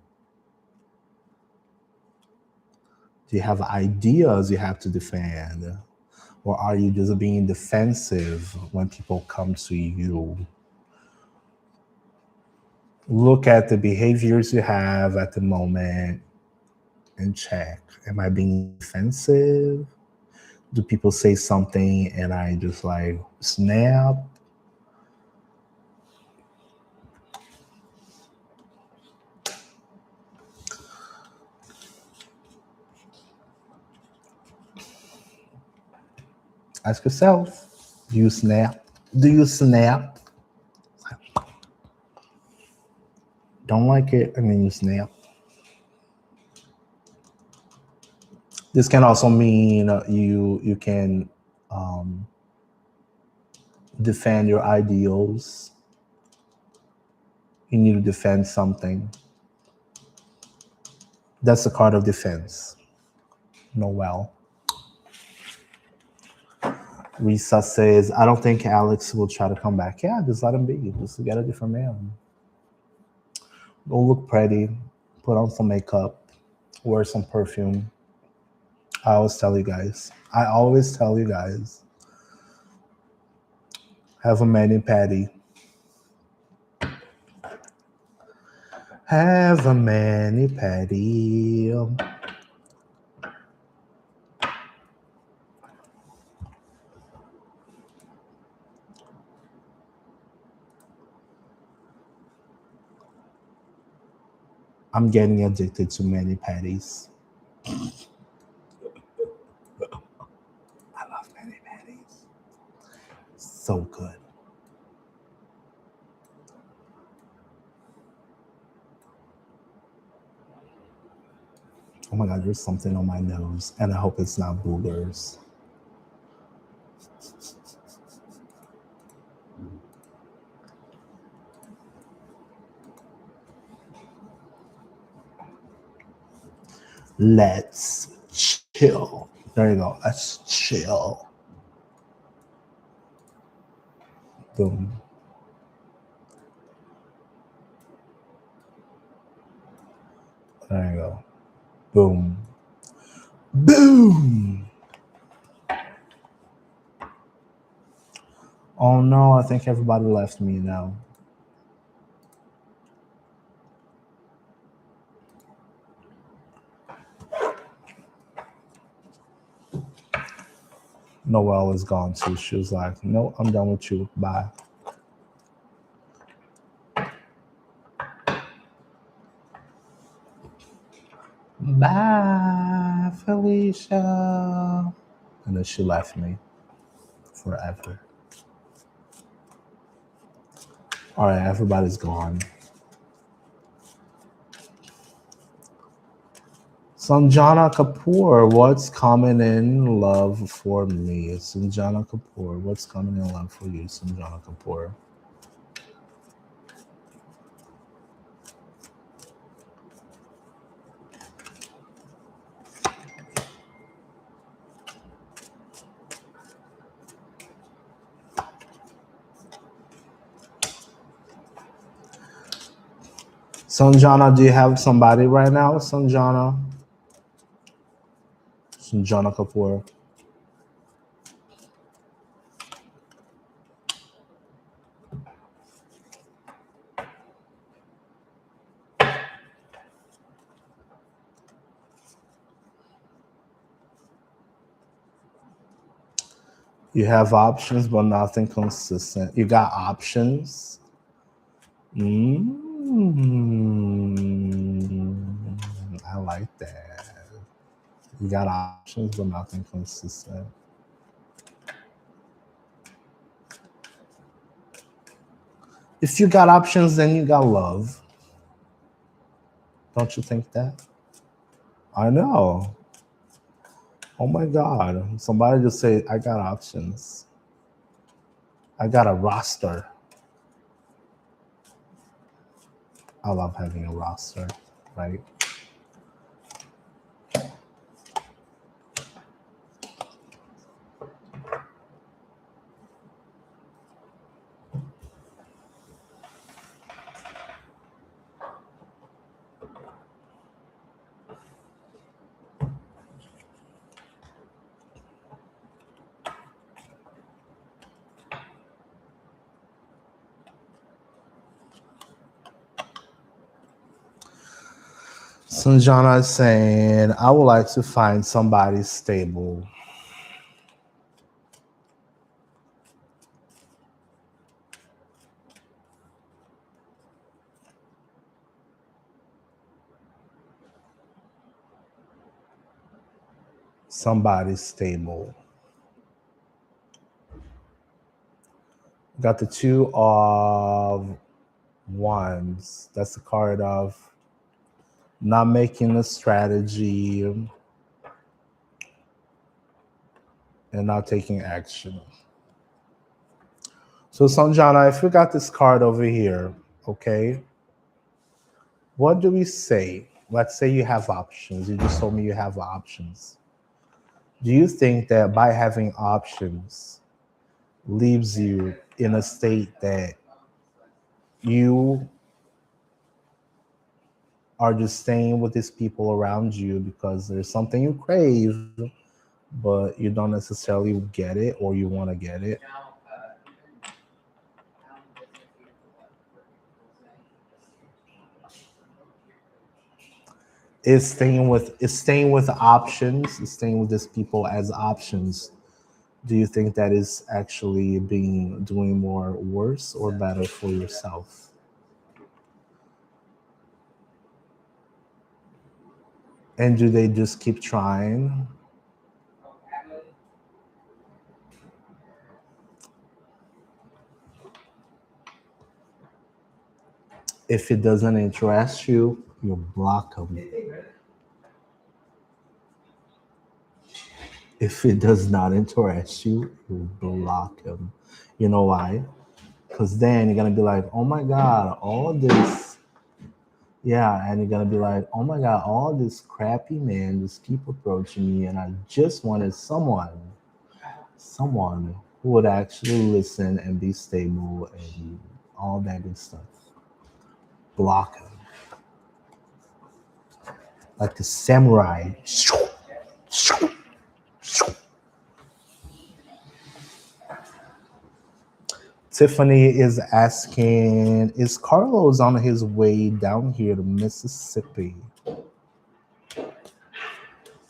Speaker 1: Do you have ideas you have to defend? Or are you just being defensive when people come to you? Look at the behaviors you have at the moment and check. Am I being defensive? Do people say something and I just like snap? Ask yourself, do you snap? Do you snap? Don't like it, and then you snap. This can also mean you can um, defend your ideals. You need to defend something. That's the card of defense. Noel. Risa says, I don't think Alex will try to come back. Yeah, just let him be. Just get a different man. Go look pretty. Put on some makeup. Wear some perfume. I always tell you guys. Have a mani-pedi. Have a mani patty. I'm getting addicted to mani patties. I love mani patties. So good. Oh my god, there's something on my nose, and I hope it's not boogers. Let's chill. There you go. Let's chill. Boom. There you go. Boom. Boom. Oh no, I think everybody left me now. Noelle is gone too. She was like, no, I'm done with you. Bye. Bye, Felicia. And then she left me forever. All right, everybody's gone. Sanjana Kapoor, what's coming in love for me? Sanjana Kapoor, what's coming in love for you, Sanjana Kapoor? Sanjana, do you have somebody right now, Sanjana? Sanjana Kapoor. You have options, but nothing consistent. You got options. I like that. You got options, but nothing consistent. If you got options, then you got love. Don't you think that? I know. Oh my God. Somebody just say, I got options. I got a roster. I love having a roster, right? Sanjana is saying, I would like to find somebody stable. Somebody stable. Got the two of wands. That's the card of not making a strategy and not taking action. So Sanjana, if we got this card over here, okay, what do we say? Let's say you have options. You just told me you have options. Do you think that by having options leaves you in a state that you are just staying with these people around you because there's something you crave, but you don't necessarily get it or you want to get it? Is staying with options, is staying with these people as options. Do you think that is actually being doing more worse or better for yourself? And do they just keep trying? If it doesn't interest you, you block them. If it does not interest you, you block them. You know why? Because then you're gonna be like, oh my god, all this, yeah, and you're gonna be like, oh my god, all this crappy man just keep approaching me, and I just wanted someone who would actually listen and be stable and all that good stuff. Block him like the samurai. Tiffany is asking, is Carlos on his way down here to Mississippi?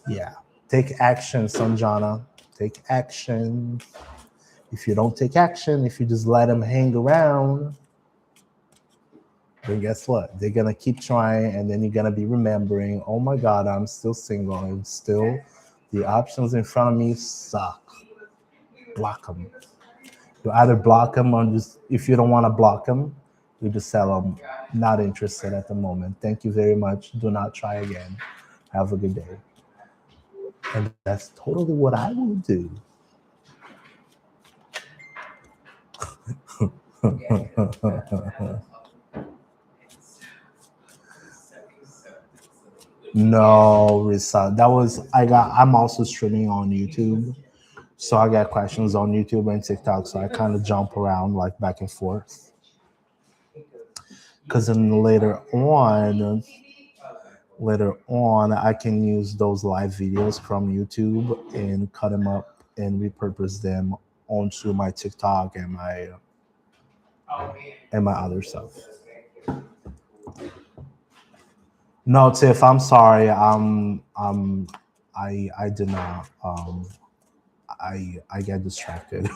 Speaker 1: Yeah. Take action, Sanjana. Take action. If you don't take action, if you just let him hang around, then guess what? They're gonna keep trying, and then you're gonna be remembering, oh my god, I'm still single, and still the options in front of me suck. Block them. You either block them or just, if you don't want to block them, you just tell them not interested at the moment. Thank you very much. Do not try again. Have a good day. And that's totally what I will do. No, Risa. I'm also streaming on YouTube. So I got questions on YouTube and TikTok. So I kind of jump around like back and forth. Because then later on, I can use those live videos from YouTube and cut them up and repurpose them onto my TikTok and my other stuff. No, Tiff, I'm sorry. I did not. I get distracted.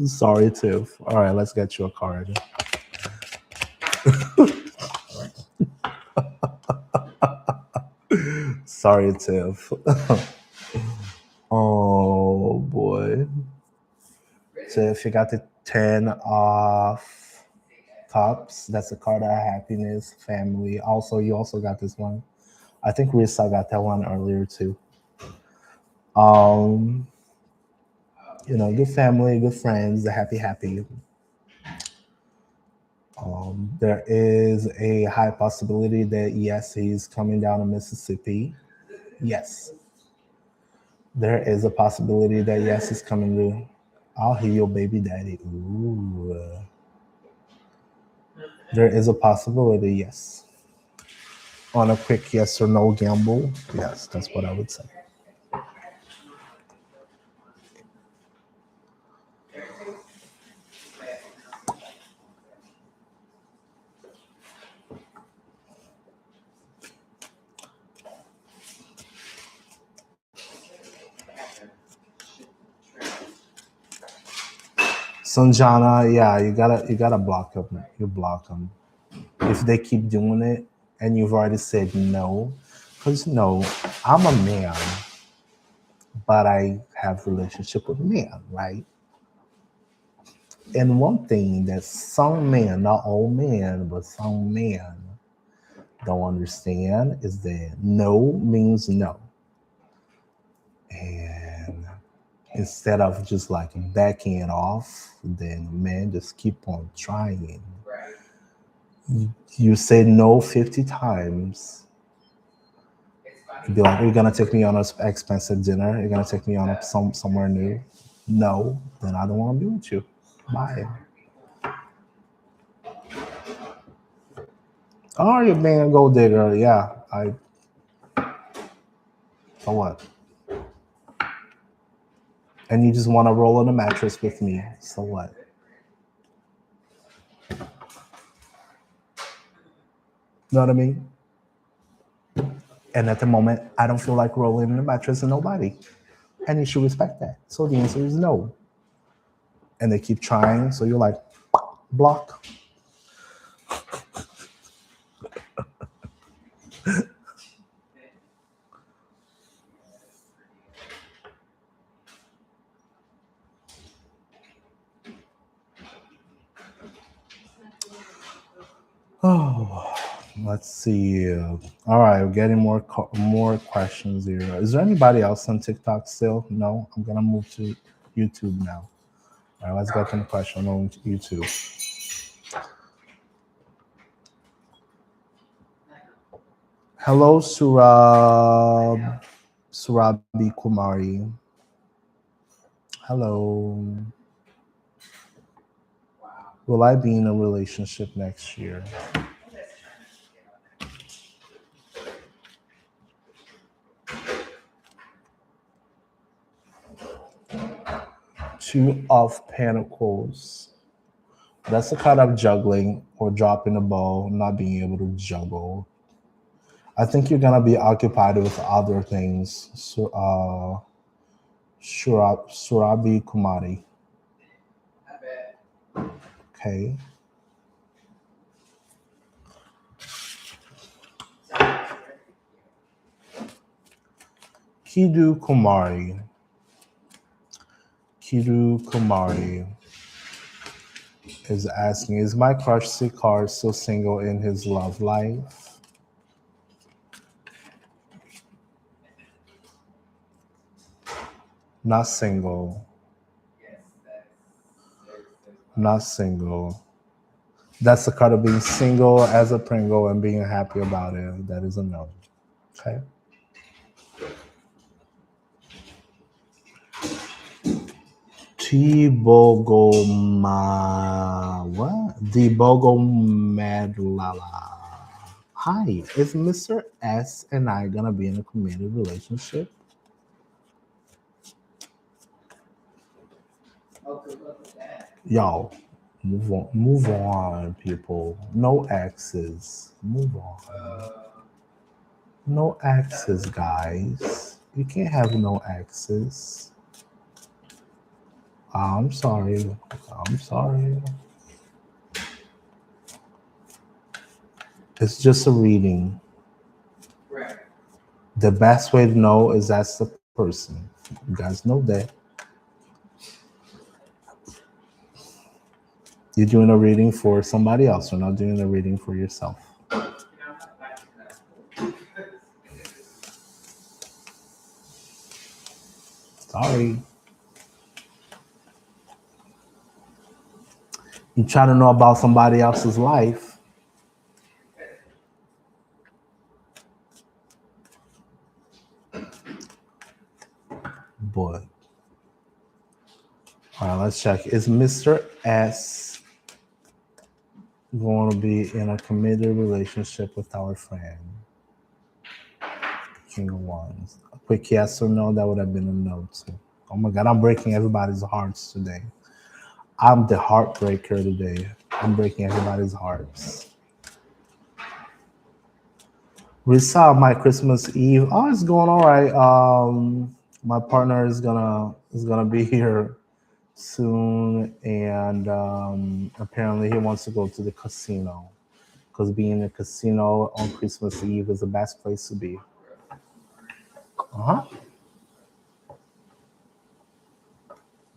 Speaker 1: Sorry, Tiff. All right, let's get you a card. Sorry, Tiff. Oh boy. Tiff, you got the 10 off cups. That's a card of happiness, family. Also, you also got this one. I think Risa got that one earlier too. Um, good family, good friends, the happy. There is a high possibility that yes, he's coming down to Mississippi. Yes, there is a possibility that yes, he's coming to. I'll hear your baby daddy. Ooh, there is a possibility. Yes, on a quick yes or no gamble. Yes, that's what I would say. Sanjana, yeah, you gotta block them. You block them if they keep doing it, and you've already said no, because no, I'm a man, but I have relationship with men, right? And one thing that some men, not all men, but some men don't understand is that no means no. And instead of just like backing it off, then men just keep on trying. You say no 50 times. You'd be like, you're gonna take me on an expensive dinner. You're gonna take me on somewhere new. No, then I don't want to be with you. Bye. Oh, you're being a gold digger. Yeah, I. So what? And you just want to roll on a mattress with me. So what? Know what I mean? And at the moment, I don't feel like rolling in the mattress with nobody. And you should respect that. So the answer is no. And they keep trying. So you're like, block. Oh, let's see. All right, we're getting more questions here. Is there anybody else on TikTok still? No, I'm gonna move to YouTube now. All right, let's get some question on YouTube. Hello, Surabi Kumari. Hello. Will I be in a relationship next year? Two of Pentacles. That's the kind of juggling or dropping the ball, not being able to juggle. I think you're gonna be occupied with other things. So, Surabi Kumari. Okay. Kidu Kumari. Kidu Kumari is asking, is my crush Sikar still single in his love life? Not single. Not single. That's the card of being single as a Pringle and being happy about it. That is a no. Okay. What? Madlala. Hi, is Mr. S and I gonna be in a committed relationship? Y'all, move on, people. No exes. Move on. No exes, guys. You can't have no exes. I'm sorry. I'm sorry. It's just a reading. The best way to know is that's the person. You guys know that. You're doing a reading for somebody else. You're not doing a reading for yourself. Sorry. You try to know about somebody else's life. But all right, let's check. Is Mr. S going to be in a committed relationship with our friend? King of Wands. A quick yes or no, that would have been a no too. Oh my God, I'm breaking everybody's hearts today. I'm the heartbreaker today. I'm breaking everybody's hearts. We saw my Christmas Eve. Oh, it's going all right. My partner is gonna be here soon, and apparently he wants to go to the casino because being in a casino on Christmas Eve is the best place to be.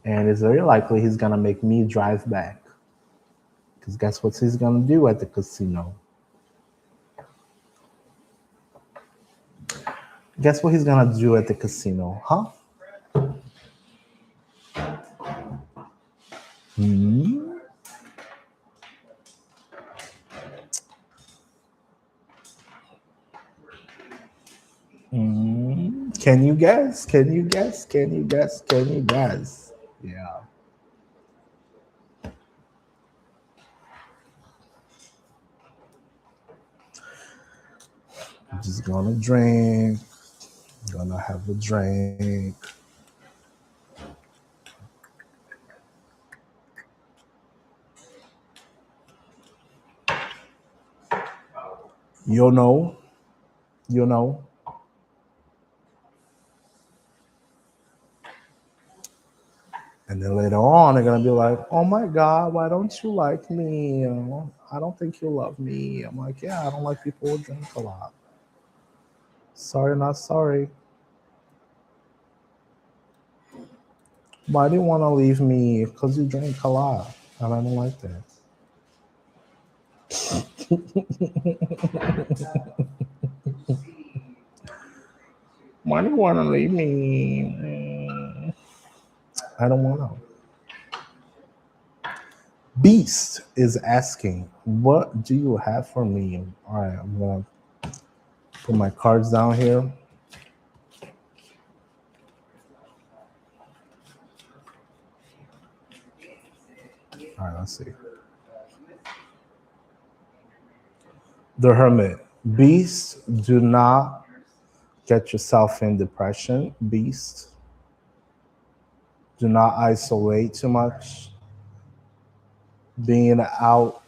Speaker 1: And it's very likely he's gonna make me drive back because guess what he's gonna do at the casino? Guess what he's gonna do at the casino, huh? Hmm? Can you guess? Can you guess? Can you guess? Can you guess? Yeah. I'm just gonna drink. Gonna have a drink. You know, you know. And then later on, they're gonna be like, "Oh my God, why don't you like me? I don't think you love me." I'm like, "Yeah, I don't like people who drink a lot. Sorry, not sorry. Why do you want to leave me? Because you drink a lot, and I don't like that." Why do you want to leave me? I don't want to. Beast is asking, "What do you have for me?" All right, I'm gonna put my cards down here. All right, let's see. The Hermit. Beast, do not get yourself in depression. Beast, do not isolate too much. Being out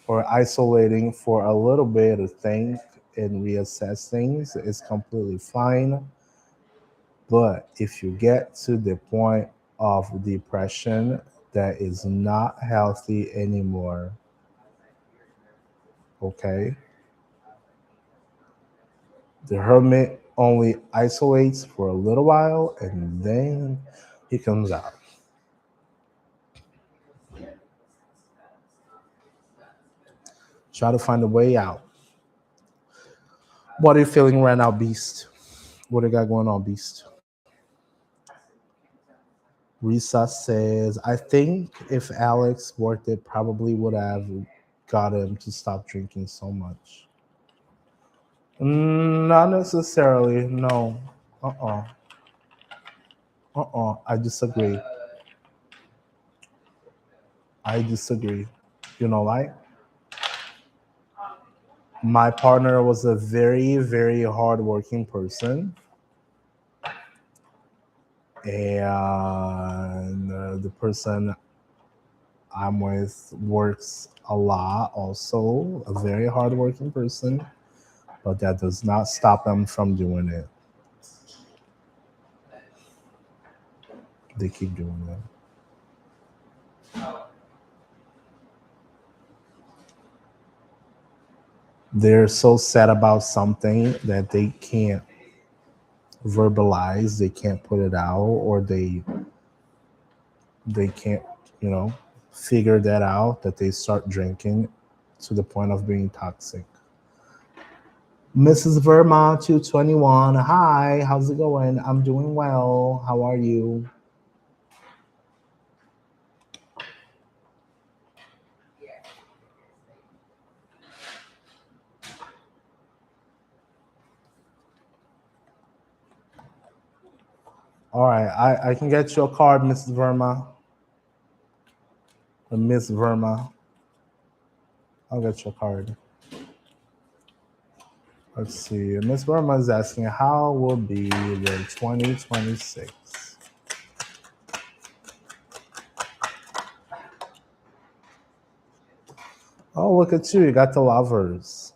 Speaker 1: or isolating for a little bit to think and reassess things is completely fine. But if you get to the point of depression that is not healthy anymore, okay? The hermit only isolates for a little while and then he comes out. Try to find a way out. What are you feeling right now, Beast? What do you got going on, Beast? Risa says, I think if Alex worked it, probably would have got him to stop drinking so much. Not necessarily, no. Uh-uh. I disagree. I disagree. You know why? My partner was a very, very hardworking person. And the person I'm with works a lot, also a very hardworking person, but that does not stop them from doing it. They keep doing it. They're so sad about something that they can't verbalize, they can't put it out, or they can't, you know, figure that out, that they start drinking to the point of being toxic. Mrs. Vermont 221. Hi, how's it going? I'm doing well. How are you? All right, I can get you a card, Mrs. Verma. Miss Verma. I'll get you a card. Let's see. Miss Verma is asking, how will be the 2026? Oh, look at you. You got the lovers.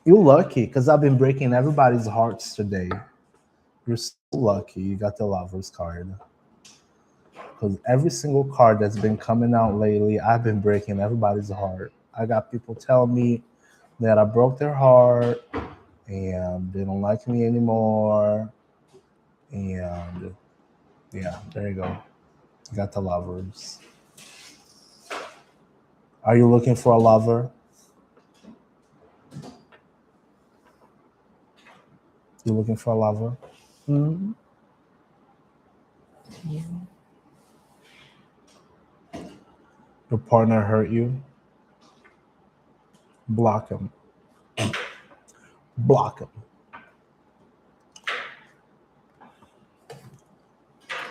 Speaker 1: You're lucky because I've been breaking everybody's hearts today. You're so lucky you got the lovers card. Because every single card that's been coming out lately, I've been breaking everybody's heart. I got people telling me that I broke their heart and they don't like me anymore. And yeah, there you go. You got the lovers. Are you looking for a lover? You looking for a lover? Mm-hmm. Your partner hurt you? Block him. Block him.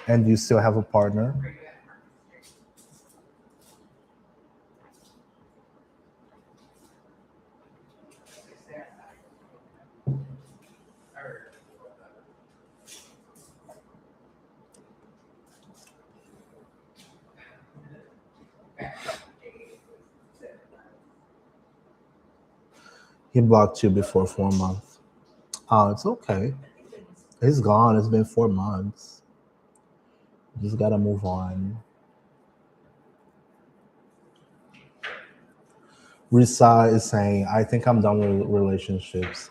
Speaker 1: And you still have a partner? He blocked you before 4 months. Oh, it's okay. It's gone. It's been 4 months. You just gotta move on. Risa is saying, I think I'm done with relationships.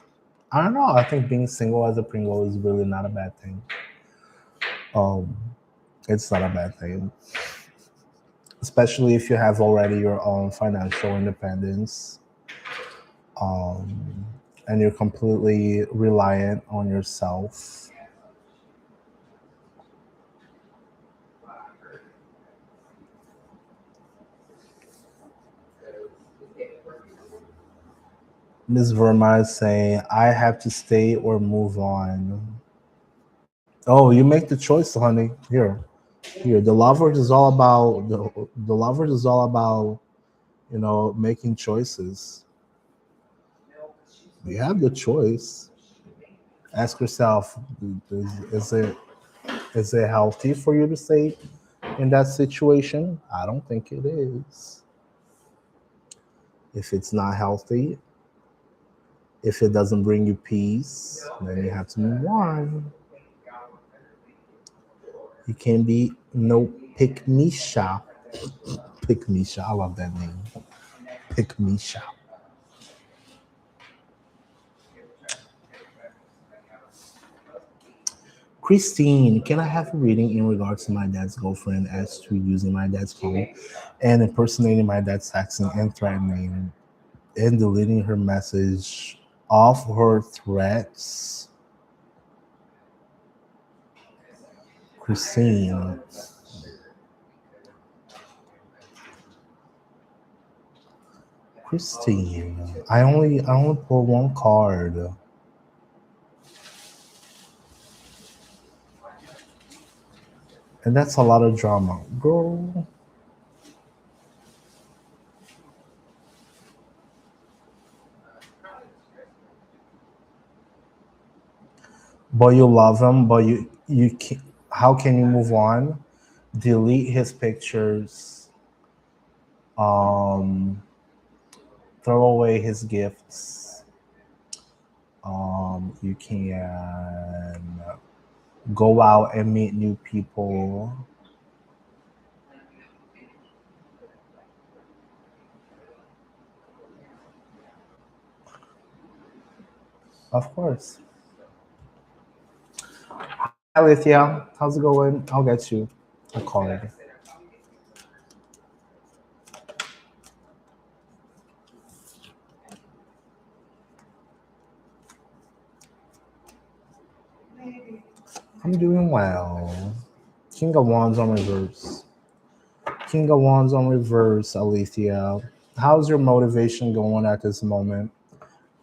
Speaker 1: I don't know. I think being single as a Pringle is really not a bad thing. Um, it's not a bad thing, especially if you have already your own financial independence, um, and you're completely reliant on yourself. Miss Verma is saying, I have to stay or move on. Oh, you make the choice, honey. Here. The lovers is all about the lovers is all about making choices. You have the choice. Ask yourself, is it healthy for you to stay in that situation? I don't think it is. If it's not healthy, if it doesn't bring you peace, then you have to move on. You can't be no pick me shop. Pick me shop. I love that name. Pick me shop. Christine, can I have a reading in regards to my dad's girlfriend as to using my dad's phone and impersonating my dad's accent and threatening and deleting her message off her threats? Christine, Christine, I only pulled one card, and that's a lot of drama, girl. But you love him, but you can, how can you move on? Delete his pictures, um, throw away his gifts. You can go out and meet new people. Of course. Hi, Alethea. How's it going? I'll get you a card. I'm doing well. King of Wands on reverse. King of Wands on reverse, Alethea. How's your motivation going at this moment?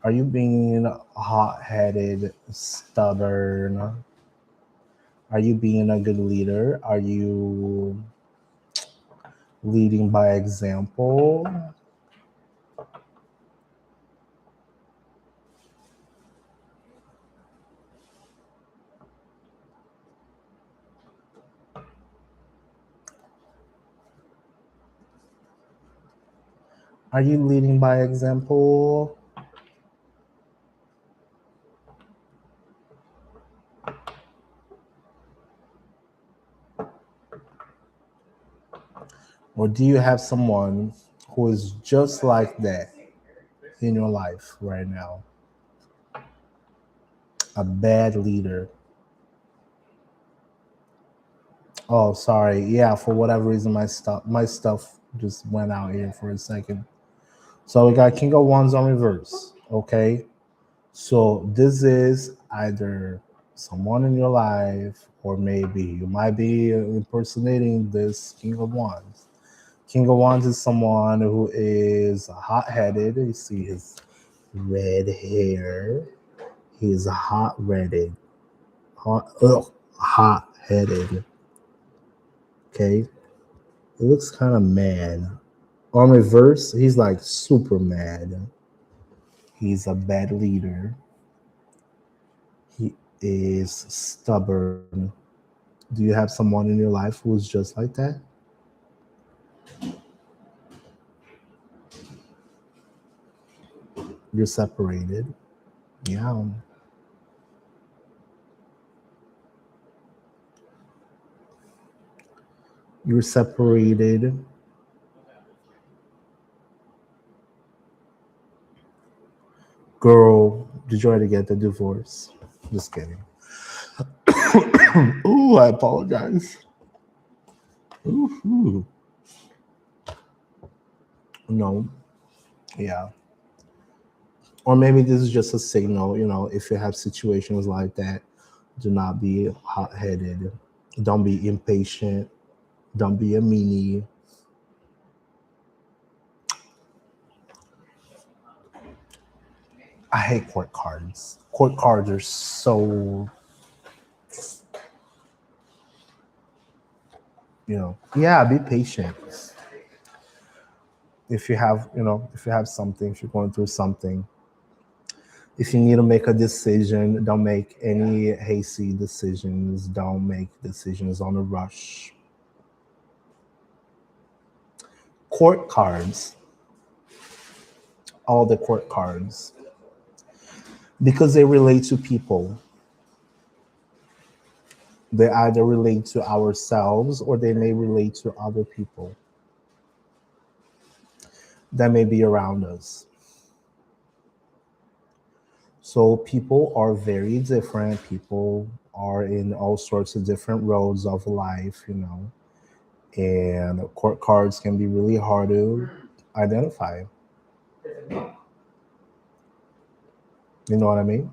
Speaker 1: Are you being hot headed, stubborn? Are you being a good leader? Are you leading by example? Are you leading by example? Or do you have someone who is just like that in your life right now? A bad leader. Oh, sorry. Yeah, for whatever reason, my stuff just went out here for a second. So we got King of Wands on reverse. Okay. So this is either someone in your life, or maybe you might be impersonating this King of Wands. King of Wands is someone who is hot-headed. You see his red hair. He is hot-headed. Hot-headed. Okay. He looks kind of mad. On reverse, he's like super mad. He's a bad leader. He is stubborn. Do you have someone in your life who's just like that? You're separated. Yeah. You're separated. Girl, did you already get the divorce? Just kidding. Ooh, I apologize. Ooh. No. Yeah. Or maybe this is just a signal, if you have situations like that, do not be hot headed. Don't be impatient. Don't be a meanie. I hate court cards. Court cards are so, yeah, be patient. If you have something, if you're going through something, if you need to make a decision, don't make any hasty decisions. Don't make decisions on a rush. Court cards, all the court cards, because they relate to people. They either relate to ourselves or they may relate to other people that may be around us. So people are very different. People are in all sorts of different roads of life. And court cards can be really hard to identify. You know what I mean?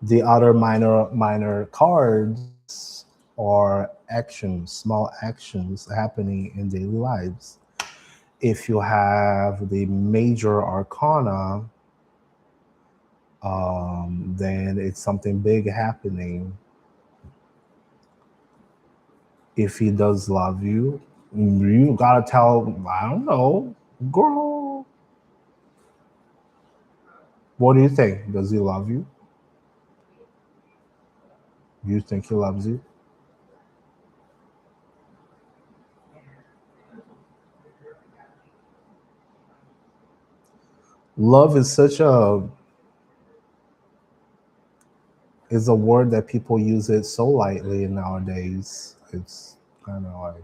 Speaker 1: The other minor cards are actions, small actions happening in daily lives. If you have the major arcana, then it's something big happening. If he does love you, you gotta tell, I don't know, girl, what do you think? Does he love you? You think he loves you? Love is a word that people use it so lightly nowadays. It's kind of like,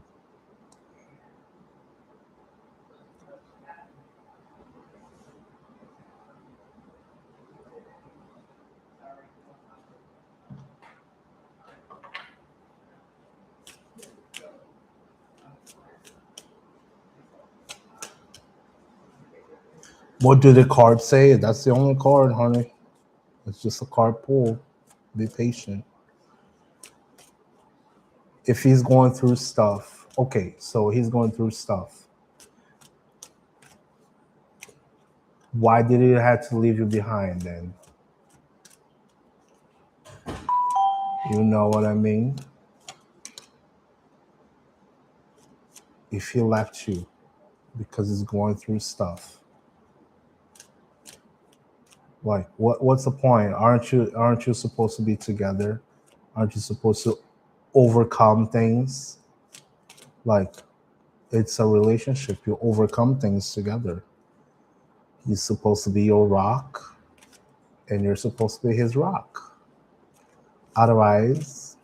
Speaker 1: what do the cards say? That's the only card, honey. It's just a card pull. Be patient. If he's going through stuff, okay, so he's going through stuff. Why did he have to leave you behind then? You know what I mean? If he left you because he's going through stuff, like what's the point? Aren't you supposed to be together? Aren't you supposed to overcome things? Like, it's a relationship. You overcome things together. He's supposed to be your rock, and you're supposed to be his rock. Otherwise,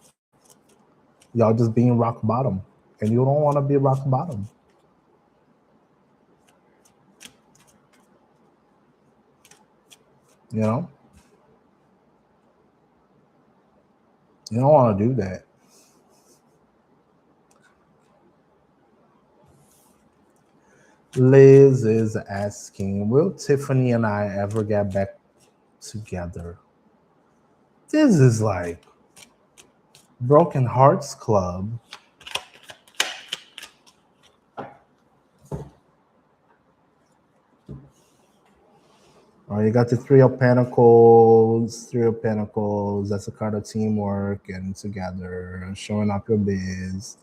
Speaker 1: y'all just being rock bottom, and you don't want to be rock bottom. You know, you don't want to do that. Liz is asking, will Tiffany and I ever get back together? This is like Broken Hearts Club. All right, you got the Three of Pentacles. Three of Pentacles. That's a card of teamwork, getting together, showing up your biz,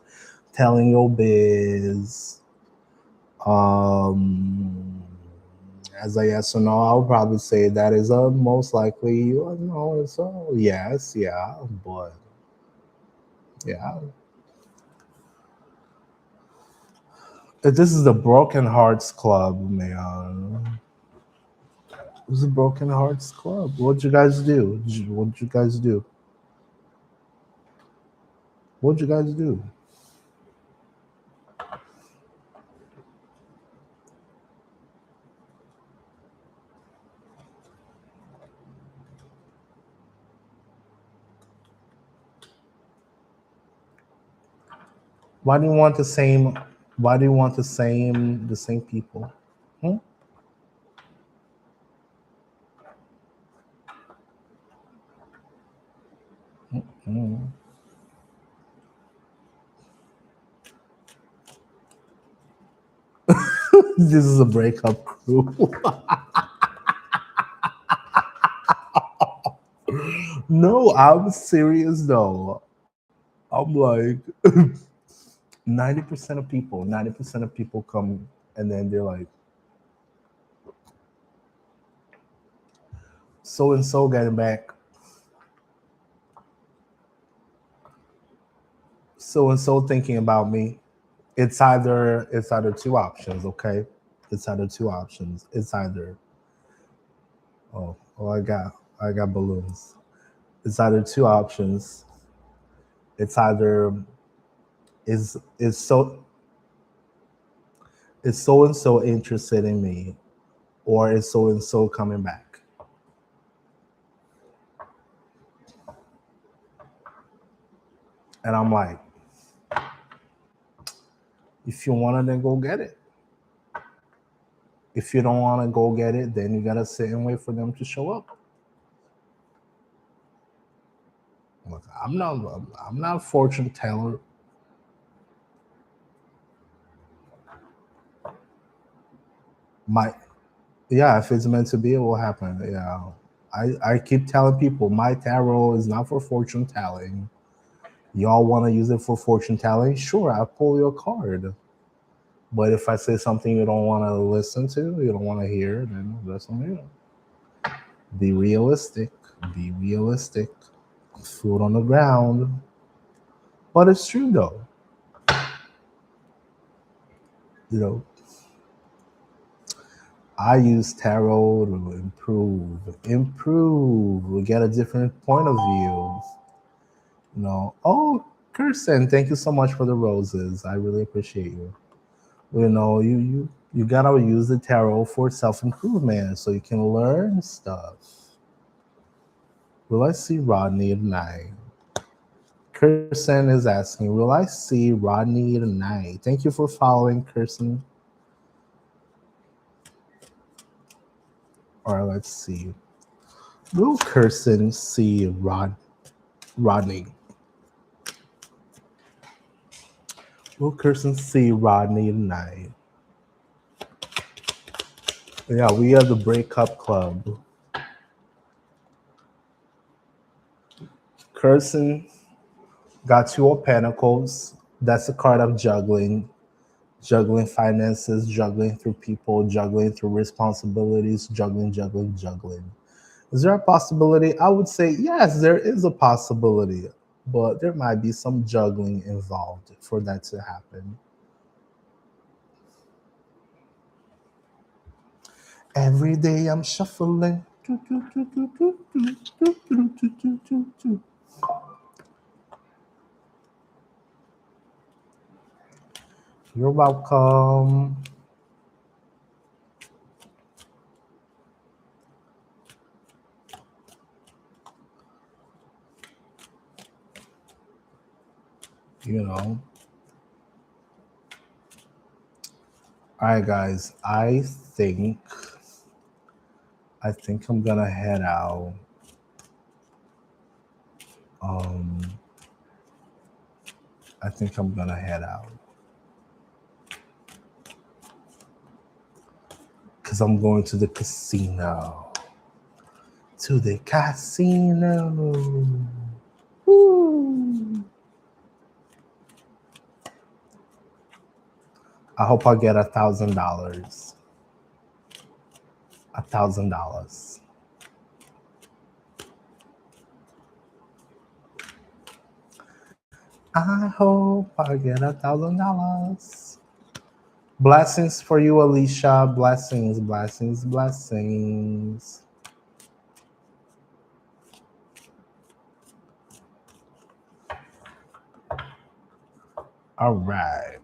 Speaker 1: telling your biz. Um, as a yes or no, I would probably say that is a most likely. No, it's a yes, yeah, but yeah. This is the Broken Hearts Club, man. It was a Broken Hearts Club. What'd you guys do? What'd you guys do? What'd you guys do? Why do you want the same? Why do you want the same people? Hmm? Hmm. This is a breakup crew. No, I'm serious though. I'm like 90% of people come and then they're like, so and so getting back, so and so thinking about me. It's either two options, okay? It's either two options. It's either oh I got balloons. It's either two options. It's either is so and so interested in me, or is so and so coming back. And I'm like, if you want it, then go get it. If you don't want to go get it, then you gotta sit and wait for them to show up. Look, I'm not a fortune teller. My Yeah, if it's meant to be, it will happen. Yeah, I keep telling people my tarot is not for fortune telling. Y'all want to use it for fortune telling? Sure, I'll pull you a card. But if I say something you don't want to listen to, you don't want to hear, then that's on you. Be realistic. Be realistic. Food on the ground. But it's true though. You know, I use tarot to improve, get a different point of view. Oh, Kirsten, thank you so much for the roses. I really appreciate you. You gotta use the tarot for self improvement so you can learn stuff. Will I see Rodney tonight? Kirsten is asking, will I see Rodney tonight? Thank you for following, Kirsten. Or let's see. Will Kirsten see Rodney? Will Kirsten see Rodney tonight? Yeah, we are the breakup club. Kirsten got two of pentacles. That's a card of juggling. Juggling finances, juggling through people, juggling through responsibilities, juggling. Is there a possibility? I would say yes, there is a possibility, but there might be some juggling involved for that to happen. Every day I'm shuffling. You're welcome. You know. All right, guys. I think I'm gonna head out. Um, I think I'm gonna head out because I'm going to the casino. To the casino. Woo. I hope I get $1,000. $1,000. I hope I get $1,000. Blessings for you, Alicia. Blessings, blessings, blessings. All right.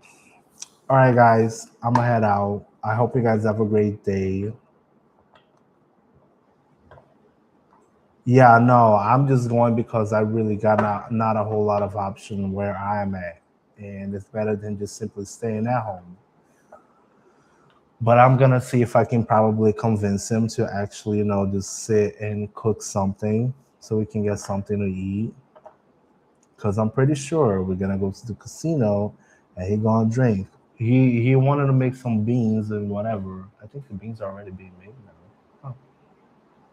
Speaker 1: All right, guys. I'm gonna head out. I hope you guys have a great day. Yeah, no, I'm just going because I really got not a whole lot of option where I'm at. And it's better than just simply staying at home. But I'm gonna see if I can probably convince him to actually, just sit and cook something so we can get something to eat. Because I'm pretty sure we're gonna go to the casino and he gonna drink. He wanted to make some beans and whatever. I think the beans are already being made now. Huh.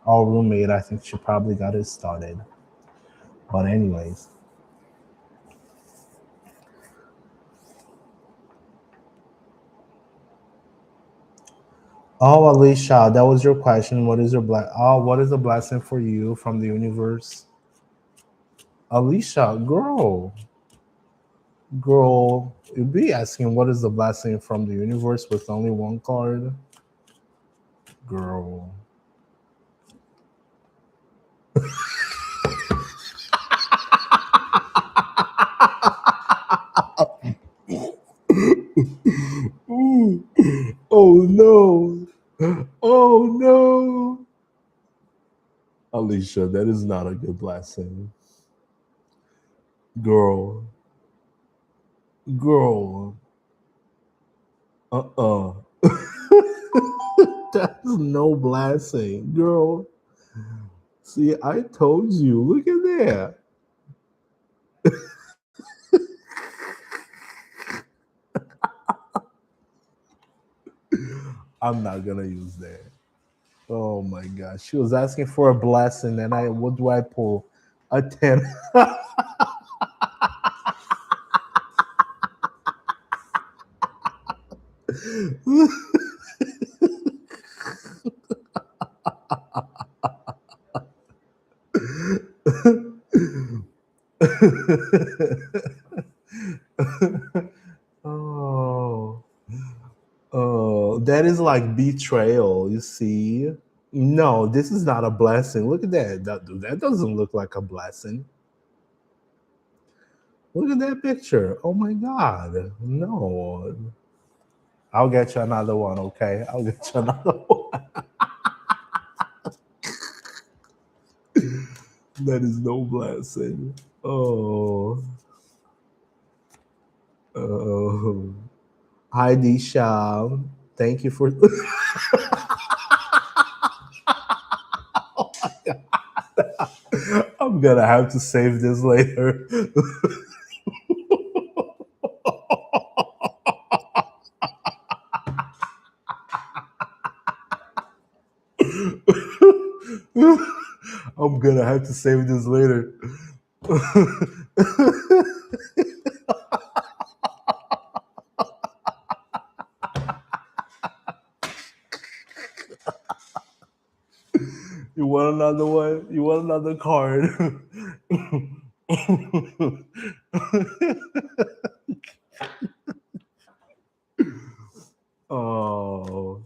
Speaker 1: Our roommate, I think she probably got it started. But anyways. Oh, Alicia, that was your question. What is your what is a blessing for you from the universe? Alicia, girl, you'd be asking what is the blessing from the universe with only one card, girl. Ooh. Oh no! Oh no! Alicia, that is not a good blessing, girl. Girl, uh. That's no blessing, girl. See, I told you. Look at that. I'm not gonna use that. Oh my gosh. She was asking for a blessing, and what do I pull? A 10. Oh, oh, that is like betrayal, you see? No, this is not a blessing. Look at that. That doesn't look like a blessing. Look at that picture. Oh my God. No. I'll get you another one, okay? I'll get you another one. That is no blessing. Oh, oh. Hi, Disha. Thank you for. I'm gonna have to save this later. I'm gonna have to save this later. You want another one? You want another card? Oh.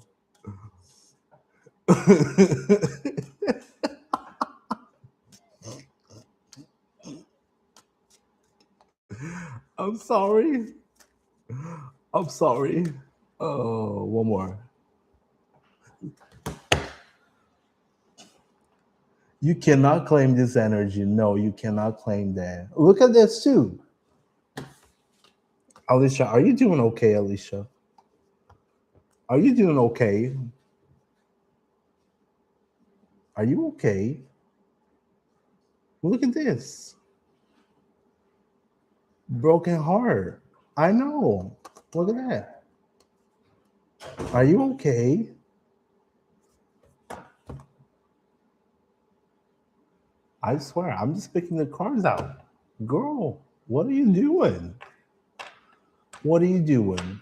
Speaker 1: I'm sorry. I'm sorry. Oh, one more. You cannot claim this energy. No, you cannot claim that. Look at this too. Alicia, are you doing okay, Alicia? Are you doing okay? Are you okay? Look at this. Broken heart. I know. Look at that. Are you okay? I swear, I'm just picking the cards out. Girl, what are you doing? What are you doing?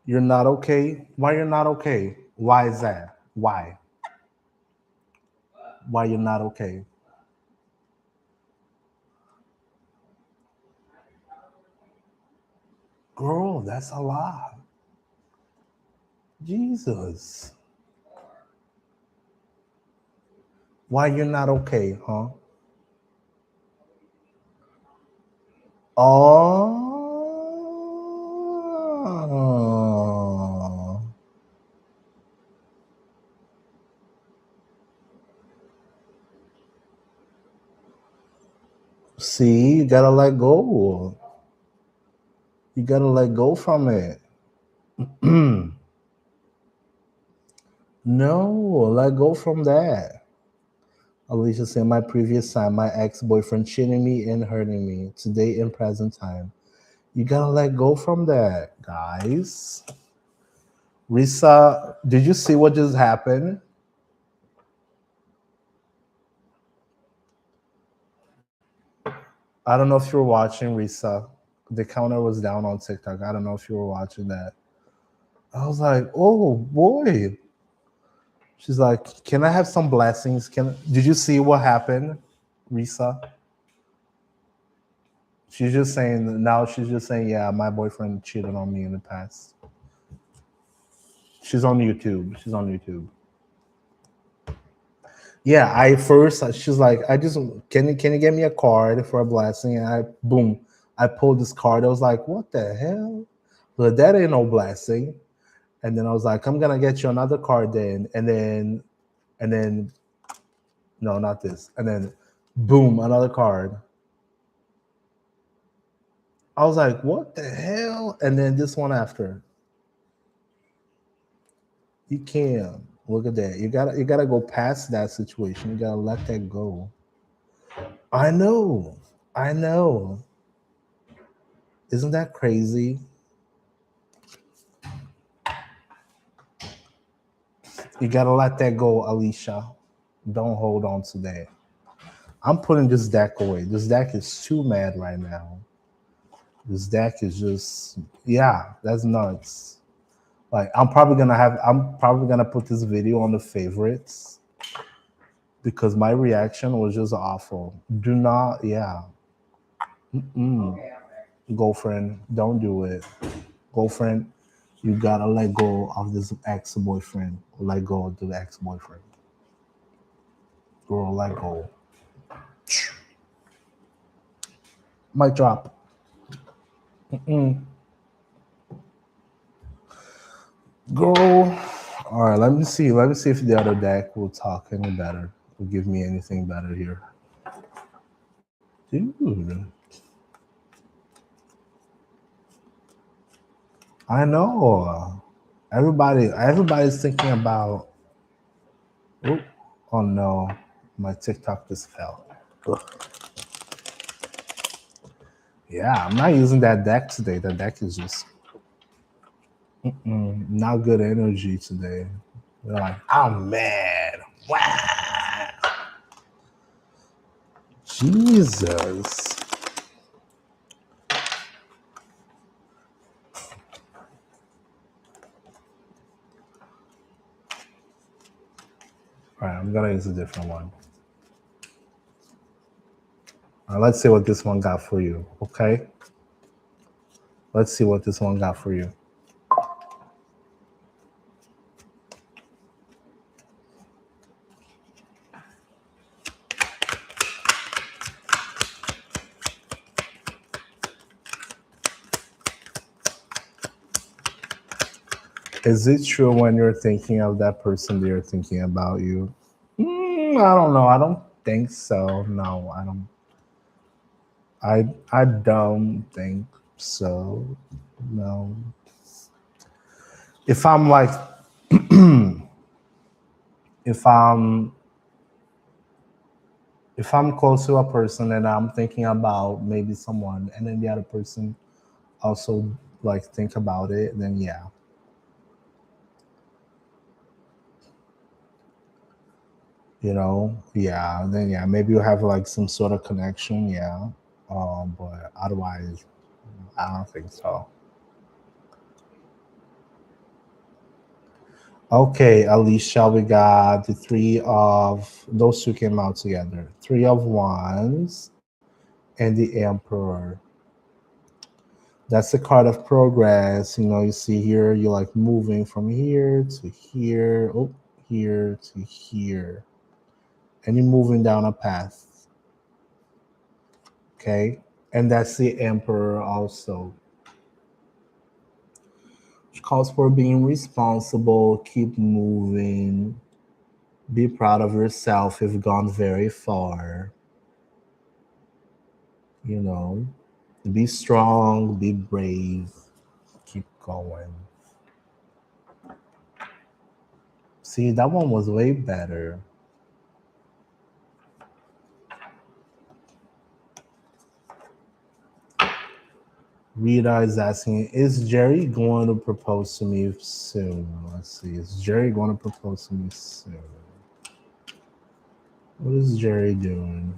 Speaker 1: You're not okay? Why you're not okay? Why is that? Why? Why you're not okay? Yo, that's a lot. Jesus. Why you're not okay, huh? Oh. See, you gotta let go. You gotta let go from it. No, let go from that. Alicia said, my previous time, my ex-boyfriend cheating me and hurting me. Today in present time. You gotta let go from that, guys. Risa, did you see what just happened? I don't know if you were watching, Risa. The counter was down on TikTok. I don't know if you were watching that. I was like, oh boy. She's like, can I have some blessings? Did you see what happened, Risa? She's just saying now. She's just saying, yeah, my boyfriend cheated on me in the past. She's on YouTube. She's on YouTube. Yeah, I first she's like, I just can you get me a card for a blessing? And I pulled this card. I was like, what the hell? But that ain't no blessing. And then I was like, I'm gonna get you another card then, and then no, not this. And then boom, another card. I was like, what the hell? And then this one after. You can't look at that. You gotta go past that situation. You gotta let that go. I know. I know. Isn't that crazy? You gotta let that go, Alicia. Don't hold on to that. I'm putting this deck away. This deck is too mad right now. This deck is just, yeah, that's nuts. Like I'm probably gonna put this video on the favorites because my reaction was just awful. Do not, yeah. Girlfriend, don't do it. Girlfriend, you gotta let go of this ex-boyfriend. Let go of the ex-boyfriend. Girl, let go. Mic drop. Girl. All right, let me see. Let me see if the other deck will talk any better. Will give me anything better here. Dude. I know. Everybody's thinking about, oh, oh no, my TikTok just fell. Ugh. Yeah, I'm not using that deck today. That deck is just not good energy today. They're like, I'm mad. Wow. Jesus. All right, I'm gonna use a different one. Let's see what this one got for you, okay? Let's see what this one got for you. Is it true when you're thinking of that person they're thinking about you? I don't know. I don't think so. No, I don't. I don't think so. No. If I'm like, if I'm if I'm close to a person and I'm thinking about maybe someone, and then the other person also like think about it, then yeah. Yeah, then yeah, maybe you have like some sort of connection, yeah. But otherwise, I don't think so. Okay, Alicia, we got the three of those two came out together. Three of Wands and the Emperor. That's the card of progress. You know, you see here, you're like moving from here to here, oh, here to here, and you're moving down a path. Okay, and that's the Emperor also, which calls for being responsible, keep moving, be proud of yourself. You've gone very far. You know, be strong, be brave, keep going. See, that one was way better. Rita is asking, is Jerry going to propose to me soon? Let's see. Is Jerry going to propose to me soon? What is Jerry doing?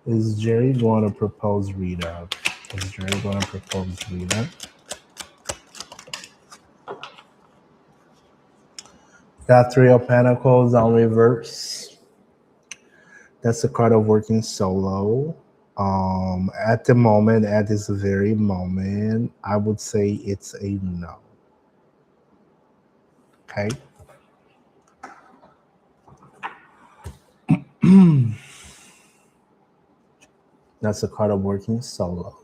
Speaker 1: Is Jerry going to propose Rita? Is Jerry going to propose Rita? Got Three of Pentacles on reverse. That's the card of working solo. At the moment, at this very moment, I would say it's a no. Okay. That's the card of working solo.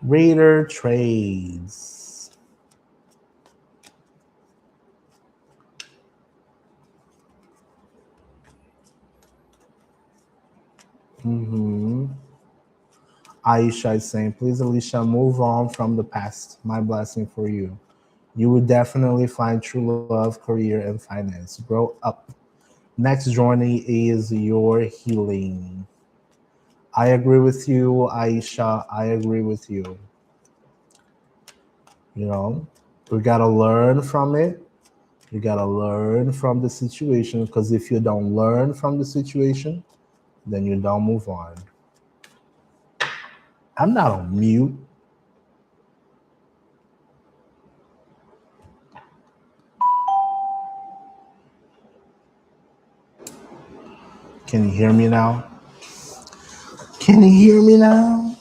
Speaker 1: Raider trades. Aisha is saying, please, Alicia, move on from the past. My blessing for you. You will definitely find true love, career, and finance. Grow up. Next journey is your healing. I agree with you, Aisha. I agree with you. You know, we got to learn from it. You got to learn from the situation, because if you don't learn from the situation, then you don't move on. I'm not on mute. Can you hear me now? Can you hear me now?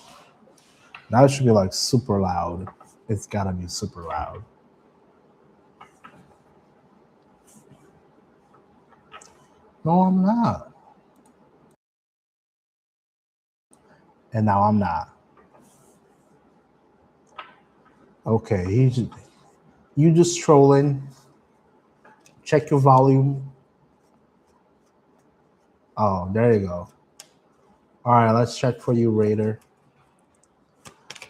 Speaker 1: Now it should be like super loud. It's gotta be super loud. No, I'm not. And now I'm not. Okay, you just trolling. Check your volume. Oh, there you go. All right, let's check for you, Raider.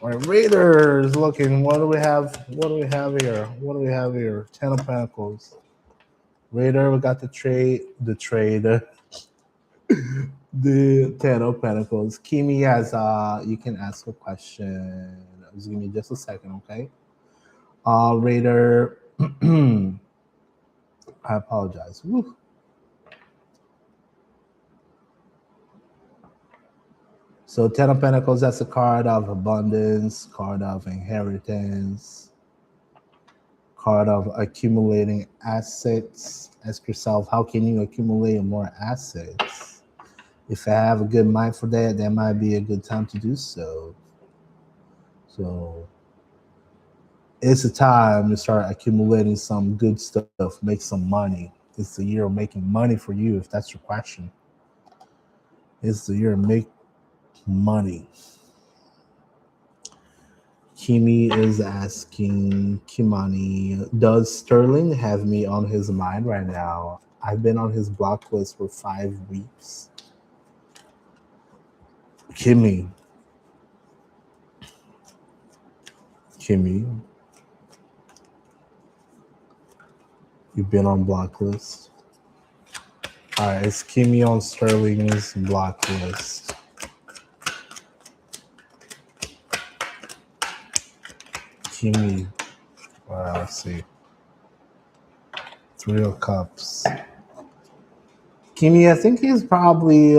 Speaker 1: All right, Raiders looking. What do we have? What do we have here? What do we have here? Ten of Pentacles. Raider, we got the trade. The Ten of Pentacles. Kimi has you can ask a question. Just give me just a second, okay? Raider. I apologize. Woo. So Ten of Pentacles, that's a card of abundance, card of inheritance, card of accumulating assets. Ask yourself, how can you accumulate more assets? If I have a good mind for that, that might be a good time to do so. So it's a time to start accumulating some good stuff, make some money. It's the year of making money for you, if that's your question. It's the year of make money. Kimi is asking, Kimani, does Sterling have me on his mind right now? I've been on his block list for 5 weeks. Kimmy, you've been on block list. All right, is Kimmy on Sterling's block list? Kimmy, well, let's see. 3 of Cups. Kimmy, I think he's probably,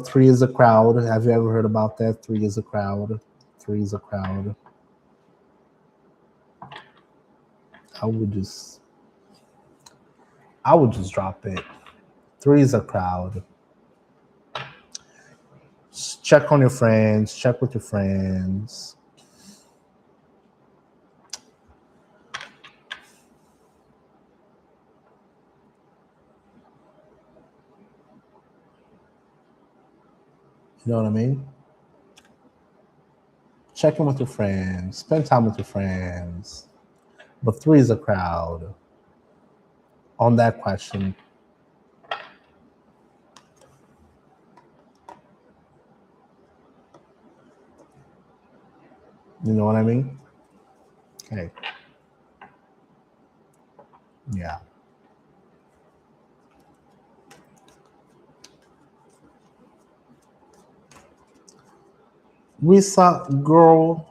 Speaker 1: 3 is a crowd. Have you ever heard about that? 3 is a crowd. 3 is a crowd. I would just I would just drop it. Three is a crowd. Check on your friends. Check with your friends. You know what I mean? Check in with your friends. Spend time with your friends. But three is a crowd. On that question, you know what I mean? Okay. Yeah. Risa, girl,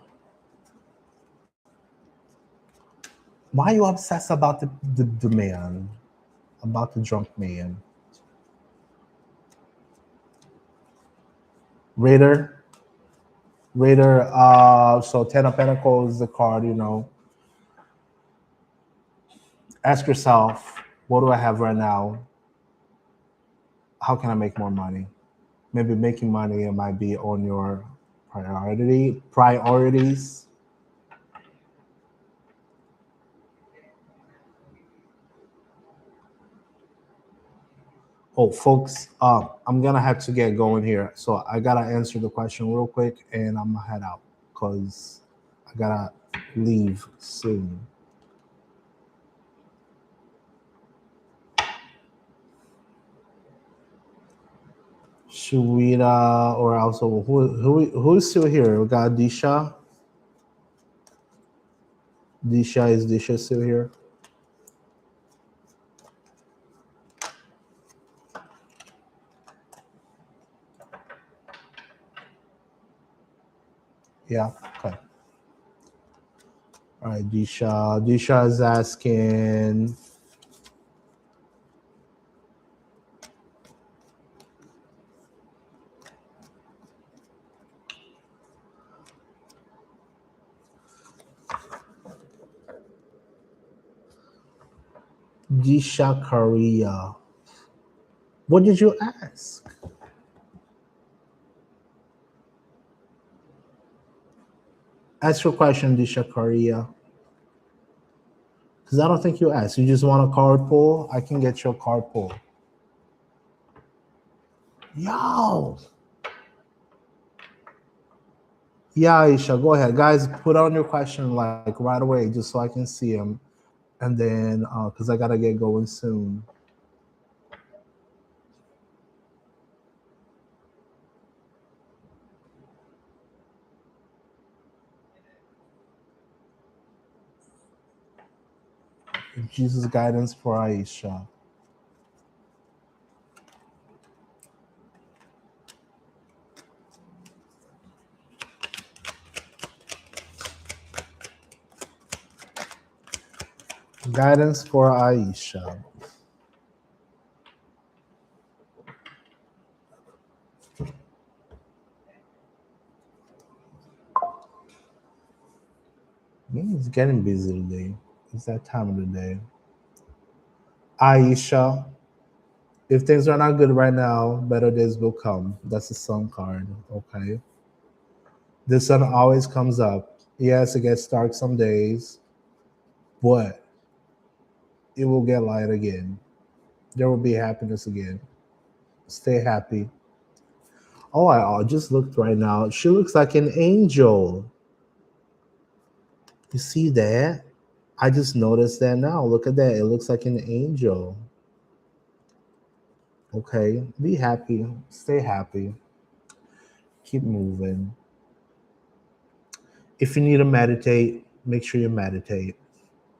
Speaker 1: why are you obsessed about the man? About the drunk man? Raider, Raider, so Ten of Pentacles is the card, you know. Ask yourself, what do I have right now? How can I make more money? Maybe making money it might be on your priorities. Oh, folks, I'm gonna have to get going here. So I gotta answer the question real quick and I'm gonna head out because I gotta leave soon. Shuida or also who's still here? We got Disha. Disha still here? Yeah. Okay. All right, Disha. Disha is asking. Disha Korea. What did you ask? Ask your question, Disha Korea. Because I don't think you asked. You just want a card pull? I can get you a card pull. Yo! Yeah, Aisha, go ahead. Guys, put on your question like right away just so I can see them. And then, because I got to get going soon. Jesus guidance for Aisha. Guidance for Aisha. It's getting busy today. It's that time of the day. Aisha, if things are not good right now, better days will come. That's the sun card, okay? The sun always comes up. Yes, it gets dark some days, but it will get light again. There will be happiness again. Stay happy. Oh, I just looked right now. She looks like an angel. You see that? I just noticed that now. Look at that. It looks like an angel. Okay. Be happy. Stay happy. Keep moving. If you need to meditate, make sure you meditate.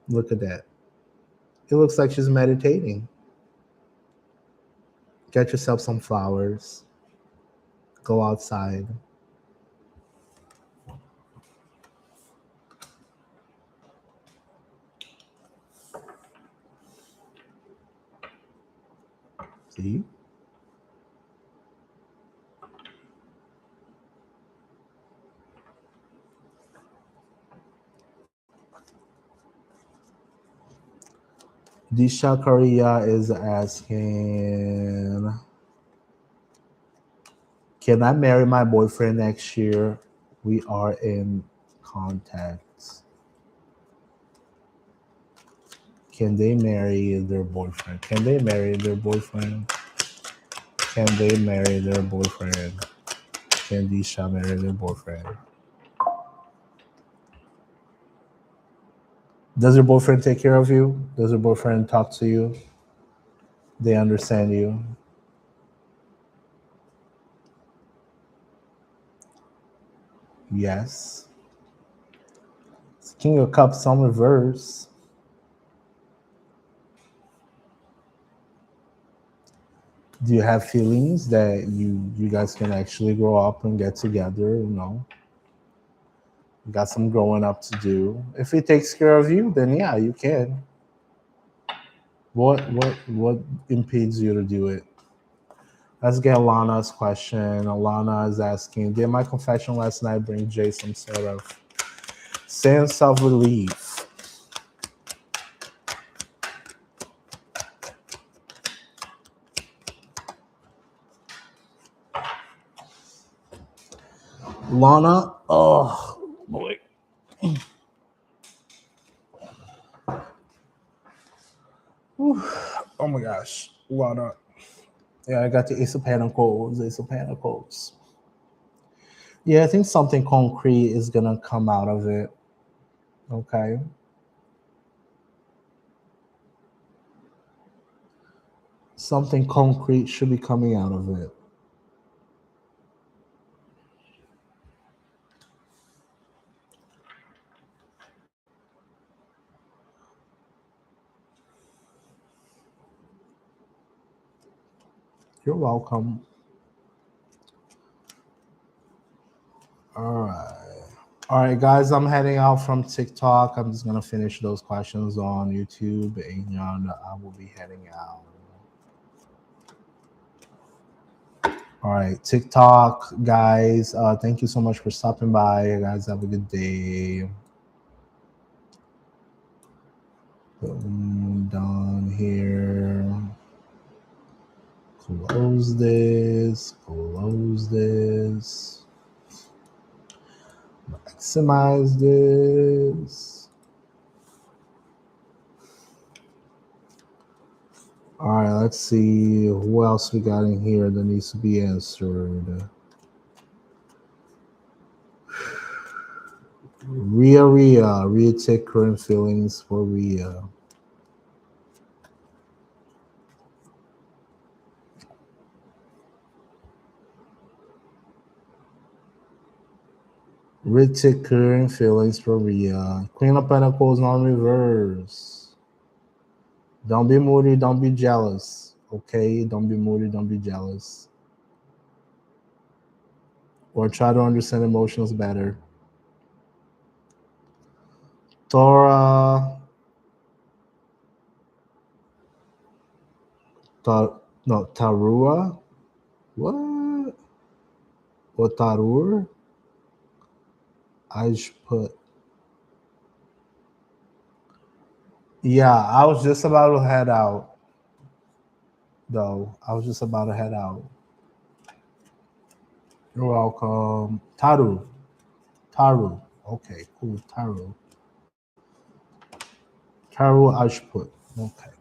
Speaker 1: Look at that. It looks like she's meditating. Get yourself some flowers. Go outside. See? Disha Korea is asking, can I marry my boyfriend next year? We are in contact. Can they marry their boyfriend? Can they marry their boyfriend? Can they marry their boyfriend? Can Disha marry their boyfriend? Does your boyfriend take care of you? Does your boyfriend talk to you? They understand you? Yes. King of Cups on reverse. Do you have feelings that you guys can actually grow up and get together? You got some growing up to do. If he takes care of you, then yeah, you can. What impedes you to do it? Let's get Alana's question. Alana is asking, did my confession last night bring Jay some sort of sense of relief? Lana, oh boy. Whew. Oh my gosh, Lana. Yeah, I got the Ace of Pentacles, Ace of Pentacles. Yeah, I think something concrete is gonna come out of it. Okay. Something concrete should be coming out of it. You're welcome. All right. All right, guys, I'm heading out from TikTok. I'm just going to finish those questions on YouTube and I will be heading out. All right, TikTok, guys, thank you so much for stopping by. You guys have a good day. Boom, done here. Close this, maximize this. All right, let's see who else we got in here that needs to be answered. Rhea, take current feelings for Rhea. Take current feelings for Rhea. Queen of Pentacles on reverse. Don't be moody, don't be jealous. Okay, don't be moody, don't be jealous. Or try to understand emotions better. Tora. Tarua? What? Or Tarur? I should put. Yeah, I was just about to head out. Though. I was just about to head out. You're welcome. Taru. Okay, cool. Taru Ashput. Okay.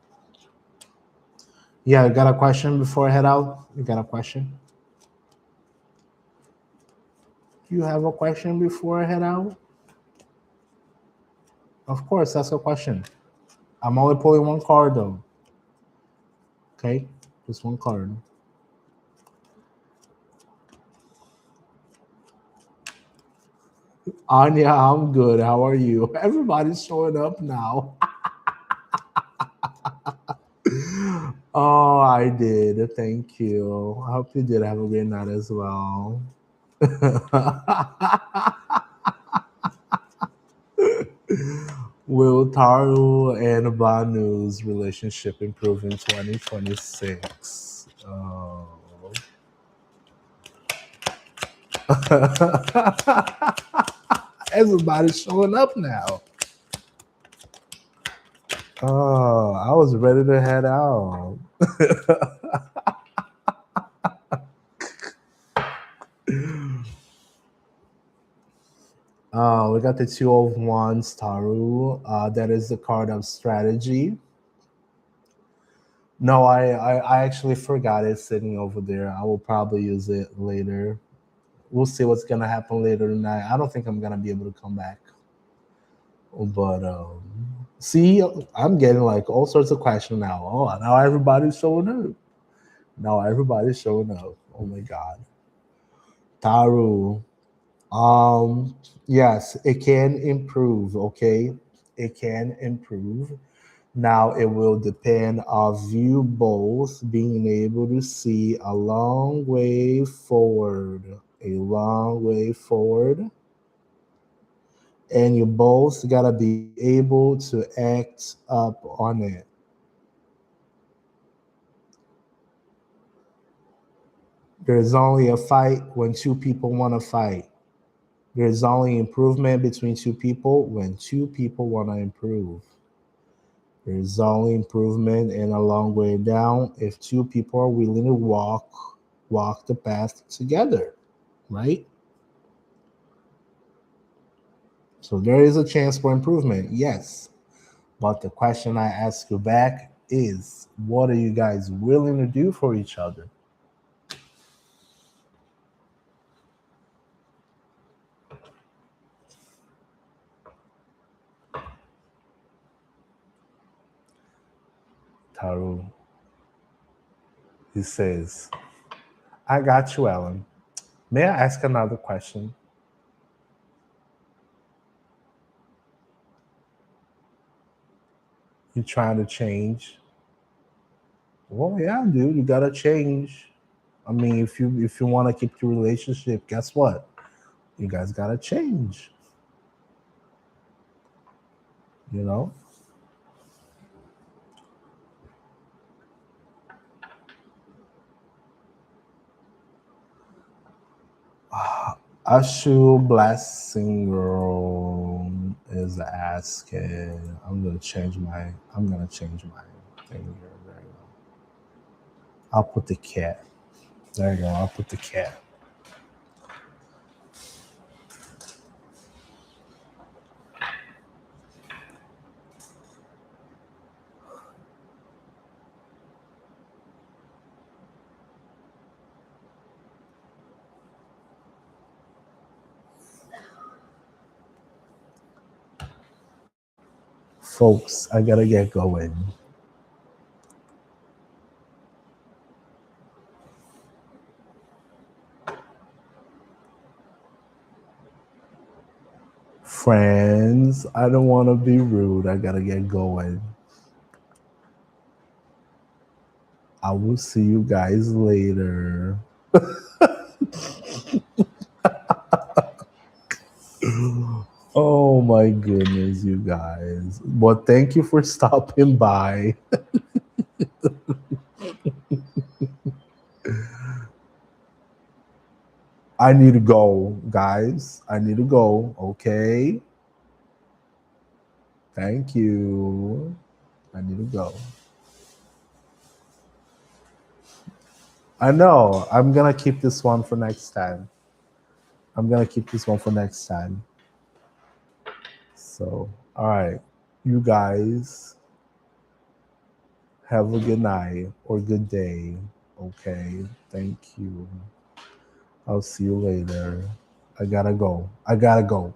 Speaker 1: Yeah, you got a question before I head out? You got a question? Do you have a question before I head out? Of course, that's a question. I'm only pulling one card though. Okay, just one card. Anya, I'm good. How are you? Everybody's showing up now. Oh, I did. Thank you. I hope you did have a great night as well. Will Taru and Banu's relationship improve in 2026? Oh. Everybody's showing up now. Oh, I was ready to head out. We got the Two of Wands Taru. That is the card of strategy. No, I actually forgot it sitting over there. I will probably use it later. We'll see what's gonna happen later tonight. I don't think I'm gonna be able to come back. But see, I'm getting like all sorts of questions now. Oh, now everybody's showing up. Now everybody's showing up. Oh my god. Taru. Um, yes, it can improve, okay? It can improve. Now it will depend of you both being able to see a long way forward. A long way forward. And you both gotta be able to act up on it. There's only a fight when two people want to fight. There's only improvement between two people when two people want to improve. There's only improvement and a long way down if two people are willing to walk the path together, right? So there is a chance for improvement, yes. But the question I ask you back is, what are you guys willing to do for each other? Taru, he says, I got you, Ellen. May I ask another question? You trying to change? Well, yeah, dude, you gotta change. I mean, if you want to keep the relationship, guess what? You guys gotta change. You know. Ashu Blessing Girl is asking. I'm gonna change my thing here. There you go. I'll put the cat. There you go. I'll put the cat. Folks, I gotta get going. Friends, I don't want to be rude. I gotta get going. I will see you guys later. Oh my goodness, you guys. But thank you for stopping by. I need to go, guys. I need to go. Okay. Thank you. I need to go. I know. I'm going to keep this one for next time. I'm going to keep this one for next time. So, all right. You guys have a good night or good day. Okay. Thank you. I'll see you later. I gotta go. I gotta go.